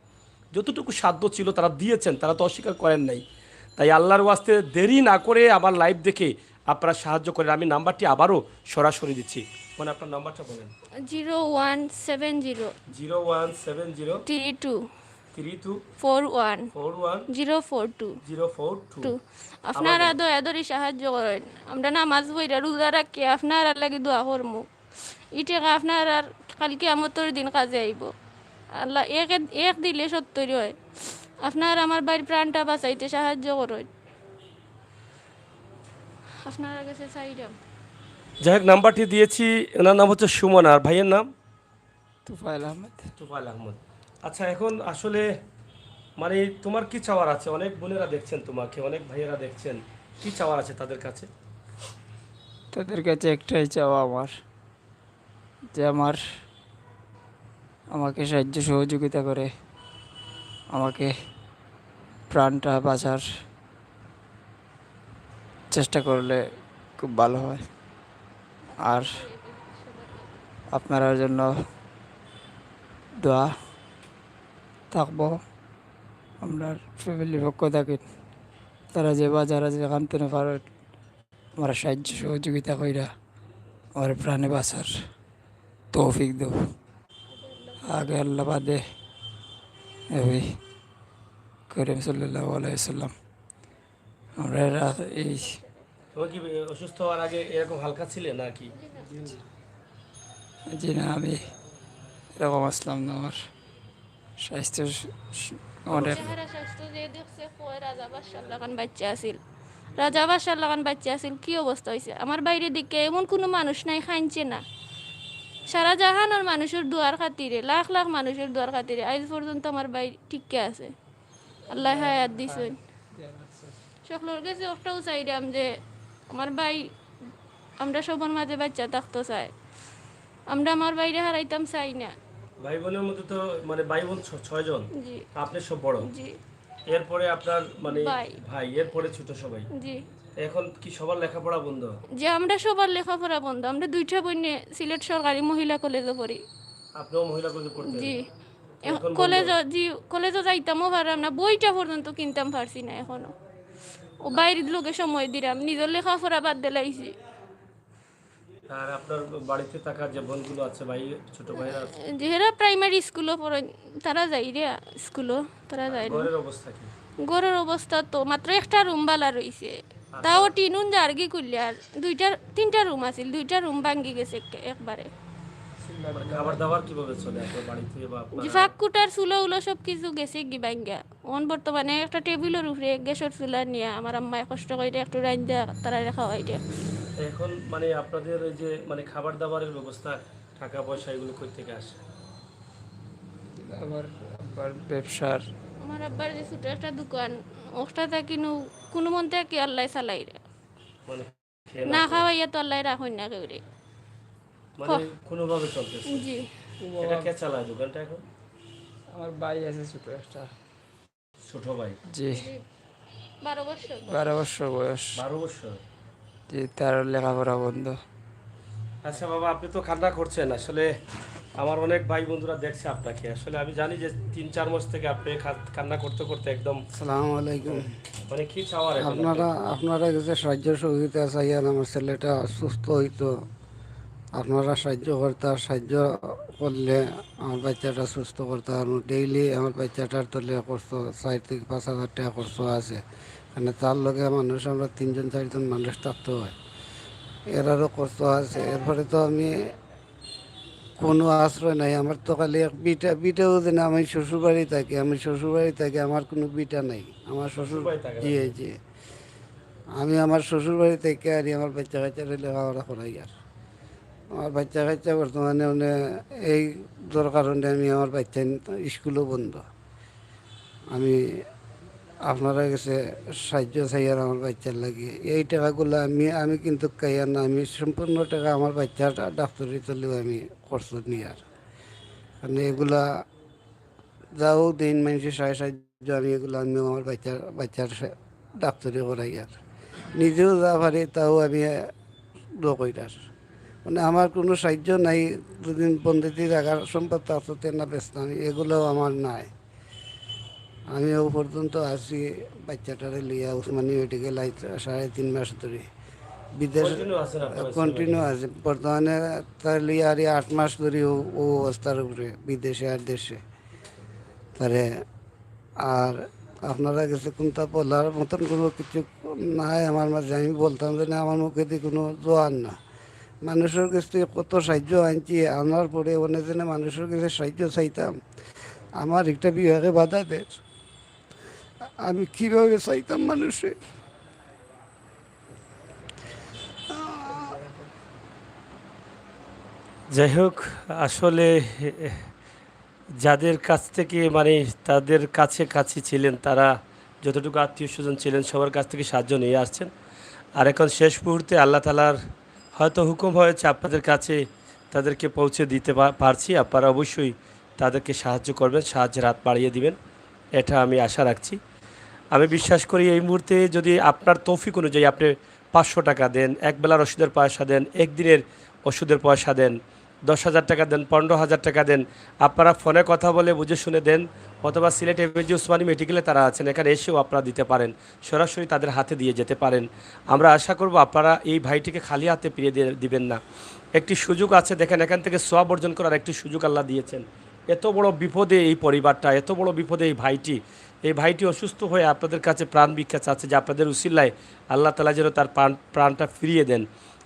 যতটুকু সাধ্য ছিল তারা দিয়েছেন, তারা তো অস্বীকার করেন নাই। তাই আল্লাহর ওয়াস্তে দেরি না করে আমার লাইভ দেখে আপনারা সাহায্য করেন। আমি নাম্বারটি আবারও সরাসরি দিচ্ছি, মানে আপনার নাম্বারটা বলেন। 0170 0170 32 32 41 41 042 042। আপনারা দয়া করে সাহায্য করেন। আমরা নামাজ পড়া রোজা রাখি আপনারা লাগি দোয়া করমু। ই টাকা আপনার আর কালকে আমতর দিন কাজে আইব। আল্লাহ এক দিলে 70 হয়। আপনার আমার বাড়ির প্রাণটা বাঁচাইতে সাহায্য করেন। আপনার কাছে চাইলাম। যাই হোক, নাম্বারটি দিয়েছি। ওনার নাম হচ্ছে সুমন, আর ভাইয়ের নাম তুফাইল আহমেদ। তুফাইল আহমদ। আচ্ছা, এখন আসলে মানে তোমার কি চাওয়ার আছে? অনেক বোনেরা দেখছেন তোমাকে, অনেক ভাইয়েরা দেখছেন, কি চাওয়ার আছে তাদের কাছে? তাদের কাছে একটাই চাওয়া আমার, যে আমাকে সাহায্য সহযোগিতা করে আমাকে প্রাণটা বাঁচার চেষ্টা করলে খুব ভালো হয়। আর আপনার জন্য দোয়া থাকবো। আমরা ফ্যামিলির পক্ষ থাকি, তারা যে বা যারা যেখান থেকে পারে আমার সাহায্য সহযোগিতা কইরা আমার প্রাণে বাঁচার তৌফিক দেব। আগে আল্লাহ বাদে এই করিম সাল্লাল্লাহু আলাইহি সাল্লাম। আমরা এই তোমার কি অসুস্থ হওয়ার আগে এরকম হালকা ছিলে নাকি? জি না, আমি এরকম আসলাম না। আমার স্বাস্থ্য অনেক চেহারা স্বাস্থ্য যে দেখছে কয় রাজা বাদশার লাগান বাচ্চা আছিল। রাজা বাদশার লাগান বাচ্চা আছিল, কি অবস্থা হয়েছে। আমার বাইরের দিকে এমন কোনো মানুষ নাই খাইছে না। সারা জাহানের মানুষের দুয়ার খাতিরে, লাখ লাখ মানুষের দুয়ার খাতিরে আজ পর্যন্ত আমার ভাই ঠিকই আছে। আল্লাহ হায়াত দিছেন। সকলের কাছে একটাও চাইলাম যে আমার ভাই, আমরা সবার মাঝে বাচ্চা থাকতে চাই, আমরা আমার বাইরে হারাইতাম চাই না। ভাই বোনের মধ্যে তো মানে ভাই বোন 6 জন, জি আপনি সব বড়, জি এরপরে আপনার মানে ভাই। ভাই, এরপরে ছোট সবাই। জি এখন কি সবার লেখাপড়া বন্ধ? যে আমরা সবার লেখাপড়া বন্ধ। আমরা 2টা বোনে সিলেট সরকারি মহিলা কলেজে পড়ি। আপনিও মহিলা কলেজে পড়তেন? জি এখন কলেজে যাইতামও পারলাম না, বইটা পর্যন্ত কিনতাম পারছি না এখনো। ও বাইরের লোকে সময় দিলাম, নিজের লেখাপড়া বাদ দিলাইছি। আর আপনার বাড়িতে থাকা যে বোনগুলো আছে, ভাই ছোট ভাইরা আছে, যেহেরা প্রাইমারি স্কুলও পড়ে তারা যাই রে স্কুলও, তারা যায় না। ঘরের অবস্থা কি? গড়ের অবস্থা তো মাত্র একটা রুম বালা রইছে, তাও টিনুন জার্গি করলে আর তিনটা রুম আছিল, দুইটা রুম ভাঙ্গি গেছে একবারে। মানে খাবার দাবার কিভাবে চলে আপনার বাড়িতে বা আপনার? ফাঁক কুটার চুলো উলো সব কিছু গেছে কি ভাঙ্গা। বর্তমানে একটা টেবিলের উপরে গ্যাসের চুলা নিয়ে আমার আম্মায় কষ্ট করে একটু রান্ধা তারা খাওয়াই দেয়। এখন মানে আপনাদের এই যে মানে খাবার দাবারের ব্যবস্থা, টাকা পয়সা এগুলো কই থেকে আসে? আবার আবার ব্যবসার আমার আব্বার যে ছোট একটা দোকান, ওটা থাকি কোনো মন থেকে আল্লাহ চালাই রে, মানে খেয়ে না না খাওয়াইয়া তো আল্লাহ রাখুন না কেউ রে। মানে কোনোভাবে চলতেছে? জি এটা কে চালায় দোকানটা এখন? আমার ভাই আছে ছোট একটা। ছোট ভাই? জি 12 বছর। 12 বছর বয়স। 12 বছর? জি তার লেখাপড়া বন্ধ। আচ্ছা বাবা, আপনি তো কান্না করছেন। আসলে আমার অনেক ভাই বন্ধুরা দেখছে আপনাকে। আসলে আমি জানি যে 3-4 মাস থেকে আপনি কান্না করতে করতে একদম আসসালামু আলাইকুম। মানে কি চাওয়ার এখন আপনারা কাছে সাহায্য সহযোগিতা চাইয়ান, আমার ছেলেটা সুস্থ হইতো, আপনারা সাহায্য করতে, সাহায্য করলে আমার বাচ্চাটা সুস্থ করতে পারবো। ডেইলি আমার বাচ্চাটার তলে খরচ 4 থেকে 5 হাজার টাকা খরচ আছে, মানে তার লগে মানুষ আমরা 3-4জন মানুষ থাকতে হয়, এরারও খরচ আছে। এরপরে তো আমি কোনো আশ্রয় নাই, আমার তো খালি এক বিটাও যে না, আমি শ্বশুরবাড়ি থাকি, আমার কোনো বিটা নাই। আমার শ্বশুর শ্বশুরবাড়ি থাকে জি জি, আমি আমার শ্বশুরবাড়ি থেকে আর আমার বাচ্চা কাচ্চারা লেখাপড়া করাই। আর আমার বাচ্চা কাচ্চা বর্তমানে মানে এই কারণে আমি আমার বাচ্চা স্কুলও বন্ধ। আমি আপনারা কাছে সাহায্য চাই আর আমার বাচ্চার লাগে। এই টাকাগুলো আমি কিন্তু কাইয়ার না, আমি সম্পূর্ণ টাকা আমার বাচ্চাটা ডাক্তারি চলেও আমি খরচ নিই। আর কারণ এগুলা যাও দিন মানুষের সাহায্য, আমি এগুলো আমি আমার বাচ্চার ডাক্তারি করাই। আর নিজেও যা পারি তাও আমি কইরার, মানে আমার কোনো সাহায্য নাই। দুদিন বন্দিতে রাখার সম্পদ আসতে না ব্যস্ত, আমি এগুলোও আমার নাই। আমি ও পর্যন্ত আসি বাচ্চাটারে লিয়া উসমানী মেডিকেল 3.5 মাস ধরে বিদেশ কন্টিনিউ আছেন আপনারা? কন্টিনিউ আছে বর্তমানে। তার লিয়া আর 8 মাস ধরে ও অবস্থার উপরে বিদেশে আর দেশে তারে। আর আপনারা কাছে কোনটা বলার মতন কোনো কিছু নাই আমার মাঝে। আমি বলতাম যে না, আমার মুখে দিয়ে কোনো জোয়ার না। মানুষের কাছ থেকে কত সাহায্য আনছি, আনার পরে অনেক দিনে মানুষের কাছে সাহায্য চাইতাম, আমার একটা বিভাগে বাধা দেয়। আমি কিভাবে চাইতাম মানুষে? যাই হোক, আসলে যাদের কাছ থেকে মানে তাদের কাছে ছিলেন, তারা যতটুকু আত্মীয় স্বজন ছিলেন সবার কাছ থেকে সাহায্য নিয়ে আসছেন। আর এখন শেষ মুহূর্তে আল্লাহ তাআলার হয়তো হুকুম হয়েছে আপনাদের কাছে তাদেরকে পৌঁছে দিতে পারছি। আপনারা অবশ্যই তাদেরকে সাহায্য করবেন, সাহায্যের হাত বাড়িয়ে দিবেন, এটা আমি আশা রাখছি। আমি বিশ্বাস করি এই মুহূর্তে যদি আপনার তৌফিক অনুযায়ী আপনি 500 টাকা দেন, একবেলার ওষুধের পয়সা দেন, একদিনের ওষুধের পয়সা দেন, 10,000 টাকা দেন, 15,000 টাকা দেন, আপনারা ফোনে কথা বলে বুঝে শুনে দেন, অথবা সিলেট এমএজি ওসমানী মেডিকেলে তারা আছেন, এখানে এসেও আপনারা দিতে পারেন, সরাসরি তাদের হাতে দিয়ে যেতে পারেন। আমরা আশা করব আপনারা এই ভাইটিকে খালি হাতে ফিরিয়ে দিবেন না। একটি সুযোগ আছে, দেখেন এখান থেকে সওয়াব অর্জন করার একটি সুযোগ আল্লাহ দিয়েছেন। এত বড় বিপদে এই পরিবারটা, এত বড় বিপদে এই ভাইটি অসুস্থ হয়ে আপনাদের কাছে প্রাণ ভিক্ষা চাচ্ছে যে আপনাদের উসিলায় আল্লাহ তাআলা যেন তার প্রাণটা ফিরিয়ে দেন।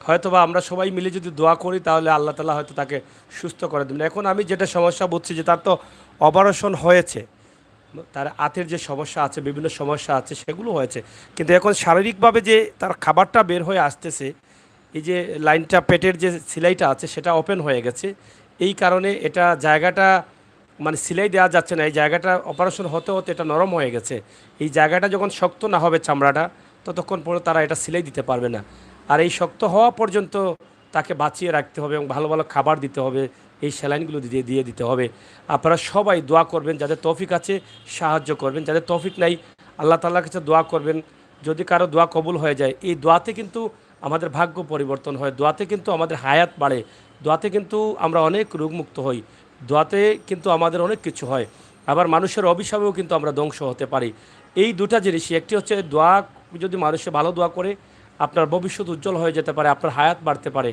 হয়তোবা আমরা সবাই মিলে যদি দোয়া করি তাহলে আল্লাহ তাআলা হয়তো তাকে সুস্থ করে দেবেন। এখন আমি যেটা সমস্যা বুঝছি যে তার তো অপারেশন হয়েছে, তার হাতের যে সমস্যা আছে, বিভিন্ন সমস্যা আছে, সেগুলো হয়েছে, কিন্তু এখন শারীরিকভাবে যে তার খাবারটা বের হয়ে আসতেছে, এই যে লাইনটা পেটের যে সিলাইটা আছে সেটা ওপেন হয়ে গেছে, এই কারণে এটা জায়গাটা মানে সিলাই দেওয়া যাচ্ছে না। এই জায়গাটা অপারেশন হতে হতে এটা নরম হয়ে গেছে। এই জায়গাটা যখন শক্ত না হবে চামড়াটা, ততক্ষণ পরে তারা এটা সিলাই দিতে পারবে না। আর এই শক্ত হওয়া পর্যন্ত তাকে বাঁচিয়ে রাখতে হবে এবং ভালো ভালো খাবার দিতে হবে, এই স্যালাইনগুলো দিয়ে দিতে হবে। আপনারা সবাই দোয়া করবেন, যাদের তৌফিক আছে সাহায্য করবেন, যাদের তৌফিক নাই আল্লাহ তাআলার কাছে দোয়া করবেন। যদি কারো দোয়া কবুল হয়ে যায়, এই দোয়াতে কিন্তু আমাদের ভাগ্য পরিবর্তন হয়, দোয়াতে কিন্তু আমাদের হায়াত বাড়ে, দোয়াতে কিন্তু আমরা অনেক রোগমুক্ত হই, দোয়াতে কিন্তু আমাদের অনেক কিছু হয়। আবার মানুষের অভিশাপেও কিন্তু আমরা ধ্বংস হতে পারি। এই দুটা জিনিসই, একটি হচ্ছে দোয়া, যদি মানুষে ভালো দোয়া করে আপনার ভবিষ্যৎ উজ্জ্বল হয়ে যেতে পারে, আপনার হায়াত বাড়তে পারে।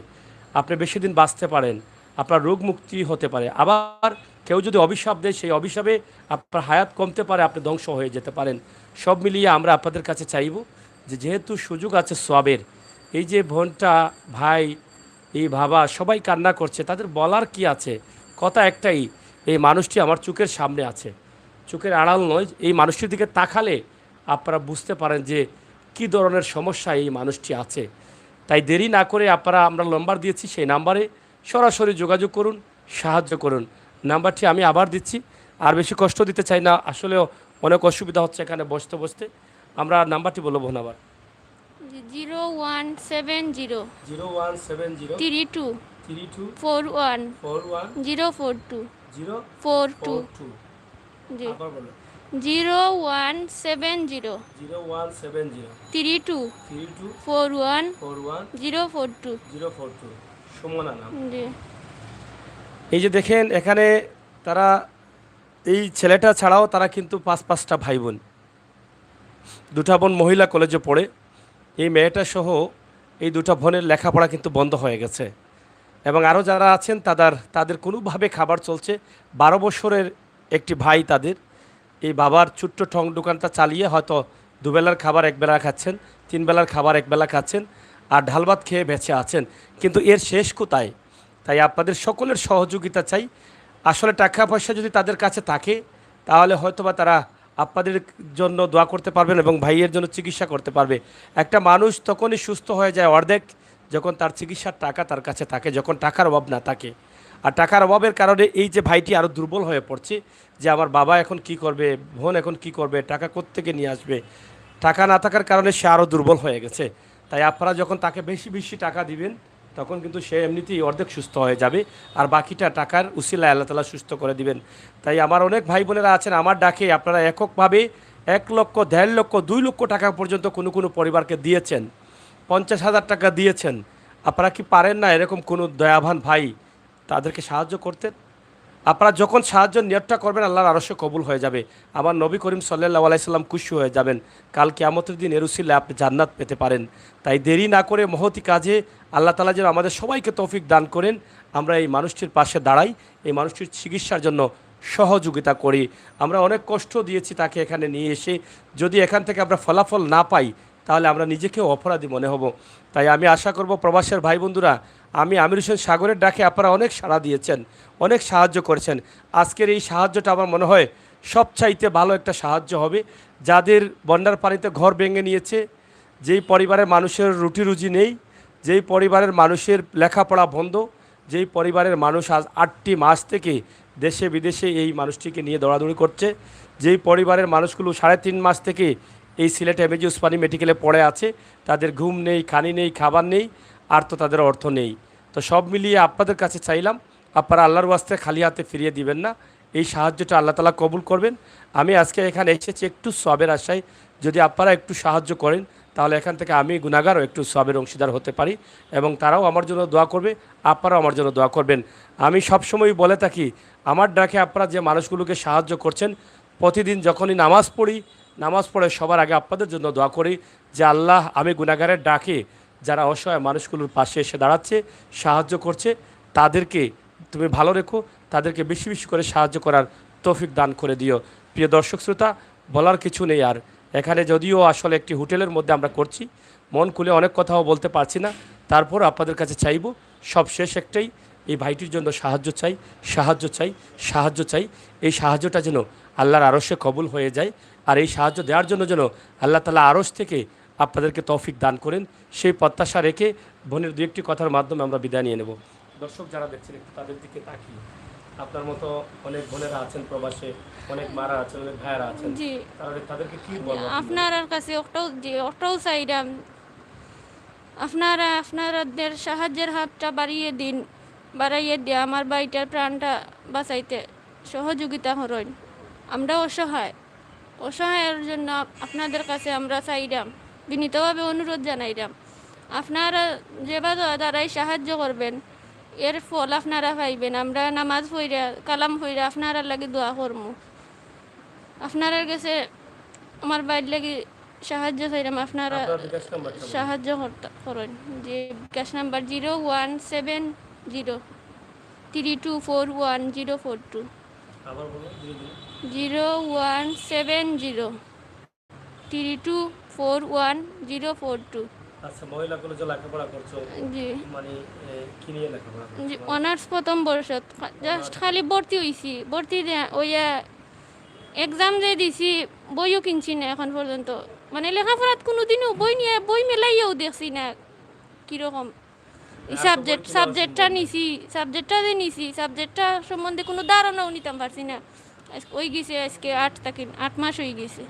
আপনি বেশি দিন বাঁচতে পারেন, আপনার রোগ মুক্তি হতে পারে। আবার কেউ যদি অভিশাপ দেয়, সেই অভিশাপে আপনার হায়াত কমতে পারে, আপনি ধ্বংস হয়ে যেতে পারেন। সব মিলিয়ে আমরা আপনাদের কাছে চাইব যে যেহেতু সুযোগ আছে সওয়াবের, এই যে বোনটা, ভাই, এই বাবা সবাই কান্না করছে, তাদের বলার কি আছে? কথা একটাই, এই মানুষটি আমার চোখের সামনে আছে, চোখের আড়াল নয়। এই মানুষটির দিকে তাকালে আপনারা বুঝতে পারেন যে কী ধরনের সমস্যা এই মানুষটি আছে। তাই দেরি না করে আপনারা, আমরা নাম্বার দিয়েছি, সেই নাম্বারে সরাসরি যোগাযোগ করুন, সাহায্য করুন। নাম্বারটি আমি আবার দিচ্ছি, আর বেশি কষ্ট দিতে চাই না, আসলেও অনেক অসুবিধা হচ্ছে এখানে বসতে বসতে। আমরা নাম্বারটি বলবো আবার, 0170 0170 32 32 41 41 042 42 042। জি আবার বলো, 0170 0170 32 32 41 41 042 042। সুমনা নাম। জি এই যে দেখেন এখানে তারা, এই ছেলেটা ছাড়াও তারা কিন্তু পাঁচটা ভাই বোন, দুটা বোন মহিলা কলেজে পড়ে। এই মেয়েটা সহ এই দুটা বোনের লেখাপড়া কিন্তু বন্ধ হয়ে গেছে, এবং আরও যারা আছেন তাদের কোনোভাবে খাবার চলছে। 12 বছরের একটি ভাই তাদের, এই বাবার ছোট্ট ঠং দোকানটা চালিয়ে হয়তো দুবেলার খাবার একবেলা খাচ্ছেন, 3 বেলার খাবার একবেলা খাচ্ছেন, আর ঢাল ভাত খেয়ে বেঁচে আছেন। কিন্তু এর শেষ কোথায়? তাই আপনাদের সকলের সহযোগিতা চাই। আসলে টাকা পয়সা যদি তাদের কাছে থাকে, তাহলে হয়তোবা তারা আপনাদের জন্য দোয়া করতে পারবেন এবং ভাইয়ের জন্য চিকিৎসা করতে পারবে। একটা মানুষ তখনই সুস্থ হয়ে যায় অর্ধেক, যখন তার চিকিৎসার টাকা তার কাছে থাকে, যখন টাকার অভাব না থাকে। আর টাকার অভাবের কারণে এই যে ভাইটি আরও দুর্বল হয়ে পড়ছে, যে আমার বাবা এখন কি করবে, বোন এখন কি করবে, টাকা কোত্থেকে নিয়ে আসবে। টাকা না থাকার কারণে সে আরও দুর্বল হয়ে গেছে। তাই আপনারা যখন তাকে বেশি বেশি টাকা দিবেন, তখন কিন্তু সে এমনিতেই অর্ধেক সুস্থ হয়ে যাবে, আর বাকিটা টাকার উসিলায় আল্লাহ তাআলা সুস্থ করে দিবেন। তাই আমার অনেক ভাই বোনেরা আছেন, আমার ডাকে আপনারা এককভাবে 1 লক্ষ, 1.5 লক্ষ, 2 লক্ষ টাকা পর্যন্ত কোনো কোনো পরিবারকে দিয়েছেন, 50,000 টাকা দিয়েছেন। আপনারা কি পারেন না এরকম কোনো দয়াবান ভাই তাদেরকে সাহায্য করতে? আপনারা যখন সাহায্য নিয়তটা করবেন, আল্লাহর আরশে কবুল হয়ে যাবে। আমার নবী করিম সাল্লাল্লাহু আলাইহি সাল্লাম খুশি হয়ে যাবেন। কাল কিয়ামতের দিন এর উসিলায় আপনি জান্নাত পেতে পারেন। তাই দেরি না করে মহতি কাজে আল্লাহ তাআলা যেন আমাদের সবাইকে তৌফিক দান করেন, আমরা এই মানুষটির পাশে দাঁড়াই, এই মানুষটির চিকিৎসার জন্য সহযোগিতা করি। আমরা অনেক কষ্ট দিয়েছি তাকে এখানে নিয়ে এসে, যদি এখান থেকে আমরা ফলাফল না পাই, তাহলে আমরা নিজেকেও অপরাধী মনে হব। তাই আমি আশা করব প্রবাসের ভাই বন্ধুরা, আমি আমির হোসেন সাগরের ডাকে আপনারা অনেক সাড়া দিয়েছেন, অনেক সাহায্য করেছেন। আজকের এই সাহায্যটা আমার মনে হয় সবচাইতে ভালো একটা সাহায্য হবে। যাদের বন্যার পানিতে ঘর ভেঙে নিয়েছে, যেই পরিবারের মানুষের রুটি রুজি নেই, যেই পরিবারের মানুষের লেখাপড়া বন্ধ, যেই পরিবারের মানুষ আজ 8টি মাস থেকে দেশে বিদেশে এই মানুষটিকে নিয়ে দৌড়াদৌড়ি করছে, যেই পরিবারের মানুষগুলো 3.5 মাস থেকে এই সিলেট এমএজি উসমানী মেডিকেলে পড়ে আছে, তাদের ঘুম নেই, খানি নেই, খাবার নেই, আর তো তাদের অর্থ নেই। তো সব মিলিয়ে আপনাদের কাছে চাইলাম, আপনারা আল্লাহর ওয়াস্তে খালি হাতে ফিরিয়ে দিবেন না, এই সাহায্যটা আল্লাহ তাআলা কবুল করবেন। আমি আজকে এখানে এসেছি একটু সওয়াবের আশায়, যদি আপনারা একটু সাহায্য করেন, তাহলে এখান থেকে আমি গুনাহগারও একটু সওয়াবের অংশীদার হতে পারি, এবং তারাও আমার জন্য দোয়া করবে, আপনারাও আমার জন্য দোয়া করবেন। আমি সবসময় বলে থাকি, আমার ডাকে আপনারা যে মানুষগুলোকে সাহায্য করছেন, প্রতিদিন যখনই নামাজ পড়ি, নামাজ পড়ে সবার আগে আপনাদের জন্য দোয়া করি যে আল্লাহ, আমি গুনাহগারের ডাকে যারা অসহায় মানুষগুলোর পাশে এসে দাঁড়াচ্ছে, সাহায্য করছে, তাদেরকে তুমি ভালো রেখো, তাদেরকে বেশি বেশি করে সাহায্য করার তৌফিক দান করে দিও। প্রিয় দর্শক শ্রোতা, বলার কিছু নেই আর। এখানে যদিও আসলে একটি হোটেলের মধ্যে আমরা করছি, মন খুলে অনেক কথাও বলতে পারছি না, তারপর আপনাদের কাছে চাইব, সব শেষ একটাই, এই ভাইটির জন্য সাহায্য চাই, সাহায্য চাই, সাহায্য চাই। এই সাহায্যটা যেন আল্লাহর আরশে কবুল হয়ে যায়, আর এই সাহায্য দেওয়ার জন্য যেন আল্লাহ তাআলা আরশ থেকে আপনাদেরকে তৌফিক দান করেন, সেই প্রত্যাশা রেখে বোনের 2-1টি কথার মাধ্যমে আমরা বিদায় নিয়ে নেব। দর্শক যারা দেখছেন, একটু তাদের দিকে তাকিয়ে, আপনার মতো অনেক বোনেরা আছেন প্রবাসে, অনেক মারা আছেন, অনেক ভাইয়েরা আছেন, জি তাদেরকে কি বলবো? আপনার কাছে ওটাও চাইলাম, আপনাদের সাহায্যের হাতটা বাড়াইয়ে দিয়ে আমার ভাইটার প্রাণটা বাঁচাইতে সহযোগিতা করেন। আমরা অসহায়ের জন্য আপনাদের কাছে আমরা চাইলাম, বিনীতভাবে অনুরোধ জানাইলাম, আপনারা যেভাবে দ্বারাই সাহায্য করবেন, এর ফল আপনারা পাইবেন। আমরা নামাজ পড়া, কালাম পড়া আপনারা লাগি দোয়া করবো। আপনার কাছে আমার বাইর লাগি সাহায্য চাইলাম আপনারা আপনার বিকাশ নাম্বারটা বলুন। সাহায্য করেন যে বিকাশ নাম্বার 0170 3241 042 আবার বলুন ধীরে ধীরে। 0170 3241 042 আচ্ছা, মহিলা কলেজে লেখাপড়া করছো, জি মানে কি নিয়ে লেখাপড়া জি করছো? অনার্স প্রথম বর্ষ জাস্ট খালি ভর্তি হয়েছি ভর্তি ওইয়া এক্সাম যে দিছি বইও কিনছি না এখন পর্যন্ত মানে লেখাপড়াত কোনোদিনও বই মেলাইয়াও দেখছি না কীরকম এই এত বই সাবজেক্টটা কিভাবে নিছি সাবজেক্টটা সম্বন্ধে কোনো ধারণাও নিতাম পারছি না ওই গেছে আজকে 8 মাস হয়ে গেছে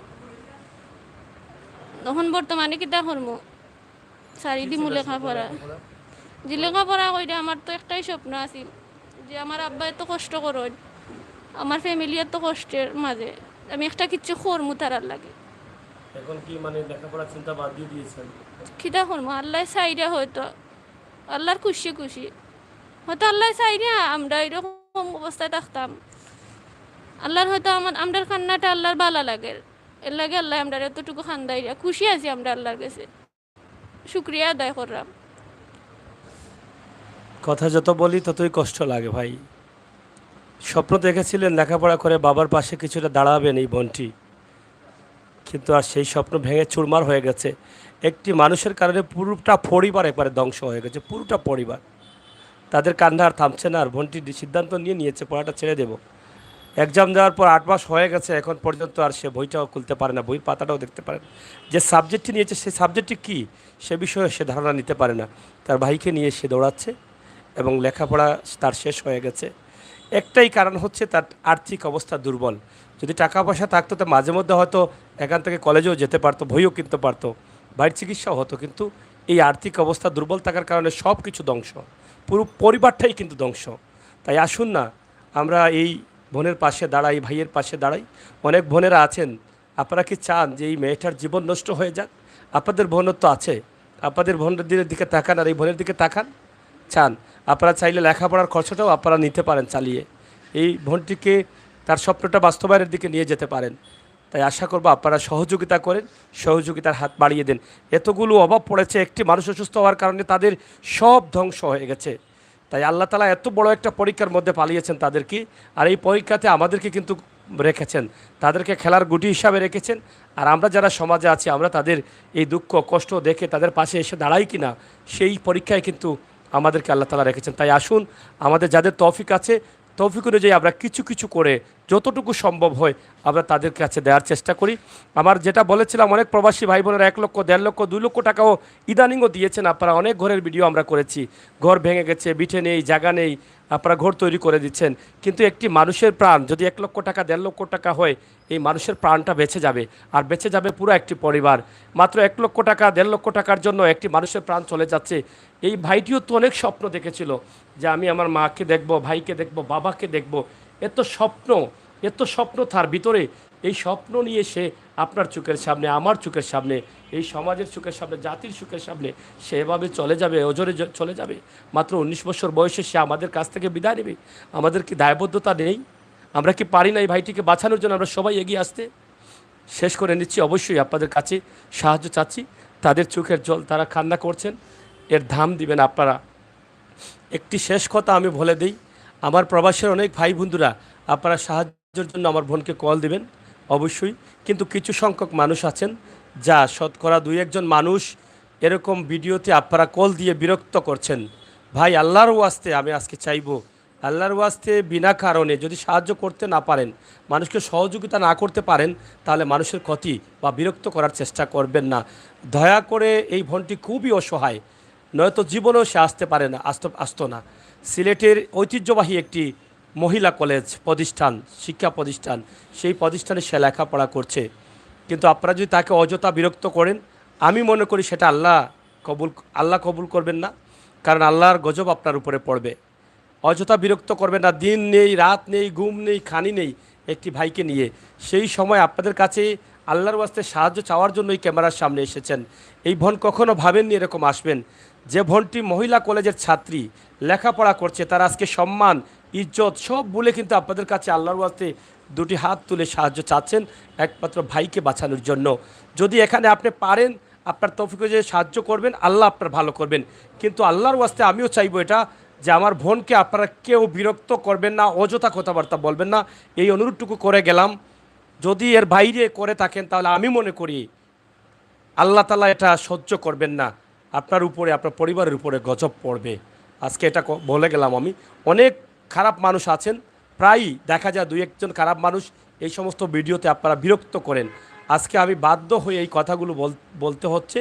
তখন বর্তমানে কিতা করবো সারি দিমু লেখাপড়া যে লেখাপড়া কইরা আমার তো একটাই স্বপ্ন আছিল যে আমার আব্বা এত কষ্ট করেন আমার ফ্যামিলি এত কষ্টের মাঝে আমি একটা কিচ্ছু করমু তারার লাগে এখন কি মানে লেখাপড়ার চিন্তা বাদ দিয়ে দিয়েছেন? খিদা করমু আল্লাহ চাইরা হয়তো আল্লাহর খুশি খুশি হয়তো আল্লাহ চাইরা আমরা এরকম অবস্থায় থাকতাম আল্লাহর হয়তো আমরার কান্নাটা আল্লাহর ভালো লাগে এর লাগে আল্লাহ আমরা এতটুকু খান্দাইরা খুশি আছি আমরা আল্লাহর কাছে শুক্রিয়া আদায় করলাম কথা যত বলি ততই কষ্ট লাগে ভাই। স্বপ্ন দেখেছিলেন লেখাপড়া করে বাবার পাশে কিছুটা দাঁড়াবেন এই বোনটি, কিন্তু আর সেই স্বপ্ন ভেঙে চুরমার হয়ে গেছে। একটি মানুষের কারণে পুরোটা পরিবার একবারে ধ্বংস হয়ে গেছে, পুরোটা পরিবার। তাদের কান্না আর থামছে না, আর বোনটি সিদ্ধান্ত নিয়েছে পড়াটা ছেড়ে দেব। এক্সাম দেওয়ার পর 8 মাস হয়ে গেছে, এখন পর্যন্ত আর সে বইটাও খুলতে পারে না, বই পাতাটাও দেখতে পারে না। যে সাবজেক্টটি নিয়েছে সেই সাবজেক্টটি কী সে বিষয়ে সে ধারণা নিতে পারে না। তার ভাইকে নিয়ে সে দৌড়াচ্ছে এবং লেখাপড়া তার শেষ হয়ে গেছে। একটাই কারণ হচ্ছে তার আর্থিক অবস্থা দুর্বল। যদি টাকা পয়সা থাকতো তো মাঝে মধ্যে হয়তো এখান থেকে কলেজেও যেতে পারতো, বইও কিনতে পারতো, বাড়ির চিকিৎসাও হতো, কিন্তু এই আর্থিক অবস্থা দুর্বল থাকার কারণে সব কিছু ধ্বংস, পুরো পরিবারটাই কিন্তু ধ্বংস। তাই আসুন না আমরা এই বোনের পাশে দাঁড়াই, ভাইয়ের পাশে দাঁড়াই। অনেক বোনেরা আছেন, আপনারা কি চান যে এই মেয়েটার জীবন নষ্ট হয়ে যাক? আপনাদের বোনের তো আছে, আপনাদের বোনের দিকে তাকান আর এই বোনের দিকে তাকান। চান আপনারা চাইলে লেখাপড়ার খরচাটাও আপনারা নিতে পারেন চালিয়ে, এই বোনটিকে তার স্বপ্নটা বাস্তবায়নের দিকে নিয়ে যেতে পারেন। তাই আশা করব আপনারা সহযোগিতা করেন, সহযোগিতার হাত বাড়িয়ে দেন। এতগুলো অভাব পড়েছে, একটি মানুষ অসুস্থ হওয়ার কারণে তাদের সব ধ্বংস হয়ে গেছে। তাই আল্লাহ তাআলা এত বড় একটা পরীক্ষার মধ্যে পালিয়েছেন তাদেরকে, আর এই পরীক্ষাতে আমাদেরকে কিন্তু রেখেছেন, তাদেরকে খেলার গুটি হিসাবে রেখেছেন। আর আমরা যারা সমাজে আছি আমরা তাদের এই দুঃখ কষ্ট দেখে তাদের পাশে এসে দাঁড়াই কিনা সেই পরীক্ষায় কিন্তু আমাদেরকে আল্লাহ তাআলা রেখেছেন। তাই আসুন আমাদের যাদের তৌফিক আছে তৌফিক অনুযায়ী আমরা কিছু কিছু করে যতটুকু সম্ভব হয় আমরা তাদের কাছে দেওয়ার চেষ্টা করি। আমার যেটা বলেছিলাম, অনেক প্রবাসী ভাই বোনেরা 1 লক্ষ, 1.5 লক্ষ, 2 লক্ষ টাকাও ইদানিংও দিয়েছেন। আপনারা অনেক ঘরের ভিডিও আমরা করেছি, ঘর ভেঙে গেছে, বিঠে নেই, জায়গা নেই, আপনারা ঘর তৈরি করে দিচ্ছেন। কিন্তু একটি মানুষের প্রাণ যদি 1 লক্ষ টাকা, 1.5 লক্ষ টাকা হয়, এই মানুষের প্রাণটা বেঁচে যাবে, আর বেঁচে যাবে পুরো একটি পরিবার। মাত্র 1 লক্ষ টাকা, 1.5 লক্ষ টাকার জন্য একটি মানুষের প্রাণ চলে যাচ্ছে। এই ভাইটিও তো অনেক স্বপ্ন দেখেছিল যে আমি আমার মাকে দেখব, ভাইকে দেখব, বাবাকে দেখব, এত স্বপ্ন তার ভিতরে। এই স্বপ্ন নিয়ে সে আপনার চোখের সামনে, আমার চোখের সামনে, এই সমাজের চোখের সামনে, জাতির চোখের সামনে সে এভাবে চলে যাবে, ওজরে চলে যাবে। মাত্র 19 বছর বয়সে সে আমাদের কাছ থেকে বিদায় নেবে। আমাদের কি দায়বদ্ধতা নেই? আমরা কি পারি না এই ভাইটিকে বাঁচানোর জন্য আমরা সবাই এগিয়ে আসতে? শেষ করে নিচ্ছি, অবশ্যই আপনাদের কাছে সাহায্য চাচ্ছি। তাদের চোখের জল তারা কান্না করছেন, এর ধাম দিবেন আপনারা। একটি শেষ কথা আমি বলে দিই, আমার প্রবাসের অনেক ভাই বন্ধুরা আপনারা সাহায্যের জন্য আমার বোনকে কল দিবেন অবশ্যই। কিন্তু কিছু সংখ্যক মানুষ আছেন, যা শতকরা 2-1 জন মানুষ এরকম ভিডিওতে আপনারা কল দিয়ে বিরক্ত করছেন। ভাই আল্লাহর ওয়াস্তে আমি আজকে চাইবো, আল্লাহর ওয়াস্তে বিনা কারণে যদি সাহায্য করতে না পারেন, মানুষকে সহযোগিতা না করতে পারেন, তাহলে মানুষের ক্ষতি বা বিরক্ত করার চেষ্টা করবেন না। দয়া করে এই বোনটি খুবই অসহায়, নয়তো জীবনেও সে আসতে পারে না, আসতো না। সিলেটের ঐতিহ্যবাহী একটি মহিলা কলেজ প্রতিষ্ঠান, শিক্ষা প্রতিষ্ঠান, সেই প্রতিষ্ঠানে সে লেখাপড়া করছে। কিন্তু আপনারা যদি তাকে অযথা বিরক্ত করেন, আমি মনে করি সেটা আল্লাহ কবুল করবেন না, কারণ আল্লাহর গজব আপনার উপরে পড়বে। অযথা বিরক্ত করবেন না। দিন নেই, রাত নেই, ঘুম নেই, খানি নেই একটি ভাইকে নিয়ে। সেই সময় আপনাদের কাছে আল্লাহর ওয়াস্তে সাহায্য চাওয়ার জন্যই ক্যামেরার সামনে এসেছেন। এই বোন কখনো ভাবেননি এরকম আসবেন। যে বোনটি মহিলা কলেজের ছাত্রী, লেখাপড়া করছে, তার আজকে সম্মান, ইজ্জত সব বলে কিন্তু আপনাদের কাছে আল্লাহর ওয়াস্তে দুটি হাত তুলে সাহায্য চাচ্ছেন একমাত্র ভাইকে বাঁচানোর জন্য। যদি এখানে আপনি পারেন আপনার তৌফিক যে সাহায্য করবেন, আল্লাহ আপনার ভালো করবেন। কিন্তু আল্লাহর ওয়াস্তে আমিও চাইবো এটা যে আমার বোনকে আপনারা কেউ বিরক্ত করবেন না, অযথা কথাবার্তা বলবেন না, এই অনুরোধটুকু করে গেলাম। যদি এর বাইরে করে থাকেন তাহলে আমি মনে করি আল্লাহ তাআলা এটা সহ্য করবেন না, আপনার উপরে আপনার পরিবারের উপরে গজব পড়বে। আজকে এটা বলে গেলাম আমি। অনেক খারাপ মানুষ আছেন, প্রায়ই দেখা যায় দুই একজন খারাপ মানুষ এই সমস্ত ভিডিওতে আপনারা বিরক্ত করেন। আজকে আমি বাধ্য হয়ে এই কথাগুলো বলতে হচ্ছে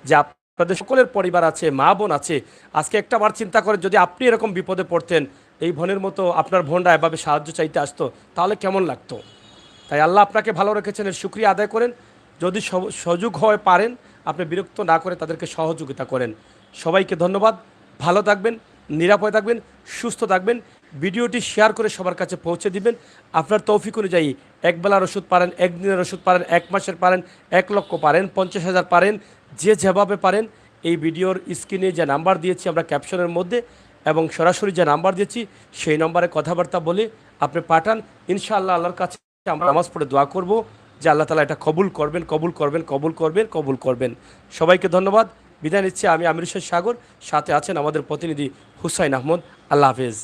যে আপনাদের সকলের পরিবার আছে, মা বোন আছে। আজকে একটা বার চিন্তা করেন যদি আপনি এরকম বিপদে পড়তেন, এই বোনের মতো আপনার বোনরা এভাবে সাহায্য চাইতে আসতো, তাহলে কেমন লাগতো? তাই আল্লাহ আপনাকে ভালো রেখেছেন, এর শুকরিয়া আদায় করেন। যদি সুযোগ হয় পারেন আপনি বিরক্ত না করে তাদেরকে সহযোগিতা করেন। সবাইকে ধন্যবাদ। ভালো থাকবেন, নিরাপদে থাকবেন, সুস্থ থাকবেন। ভিডিওটি শেয়ার করে সবার কাছে পৌঁছে দিবেন। আপনার তৌফিক অনুযায়ী একবেলার ওষুধ পারেন, একদিনের ওষুধ পারেন, 1 মাসের পারেন, 1 লক্ষ পারেন, 50,000 পারেন, যে যেভাবে পারেন। এই ভিডিওর স্ক্রিনে যে নাম্বার দিয়েছি আমরা ক্যাপশনের মধ্যে এবং সরাসরি যে নাম্বার দিয়েছি সেই নম্বরে কথাবার্তা বলে আপনি পাঠান। ইনশাআল্লাহ আল্লাহর কাছে আমরা নামাজ পড়ে দোয়া করব যে আল্লাহ তাআলা এটা কবুল করবেন, কবুল করবেন, কবুল করবেন, কবুল করবেন। সবাইকে ধন্যবাদ। বিদায় নিচ্ছি আমি আমির হোসেন সাগর, সাথে আছেন আমাদের প্রতিনিধি হুসাইন আহমদ। আল্লাহ হাফেজ।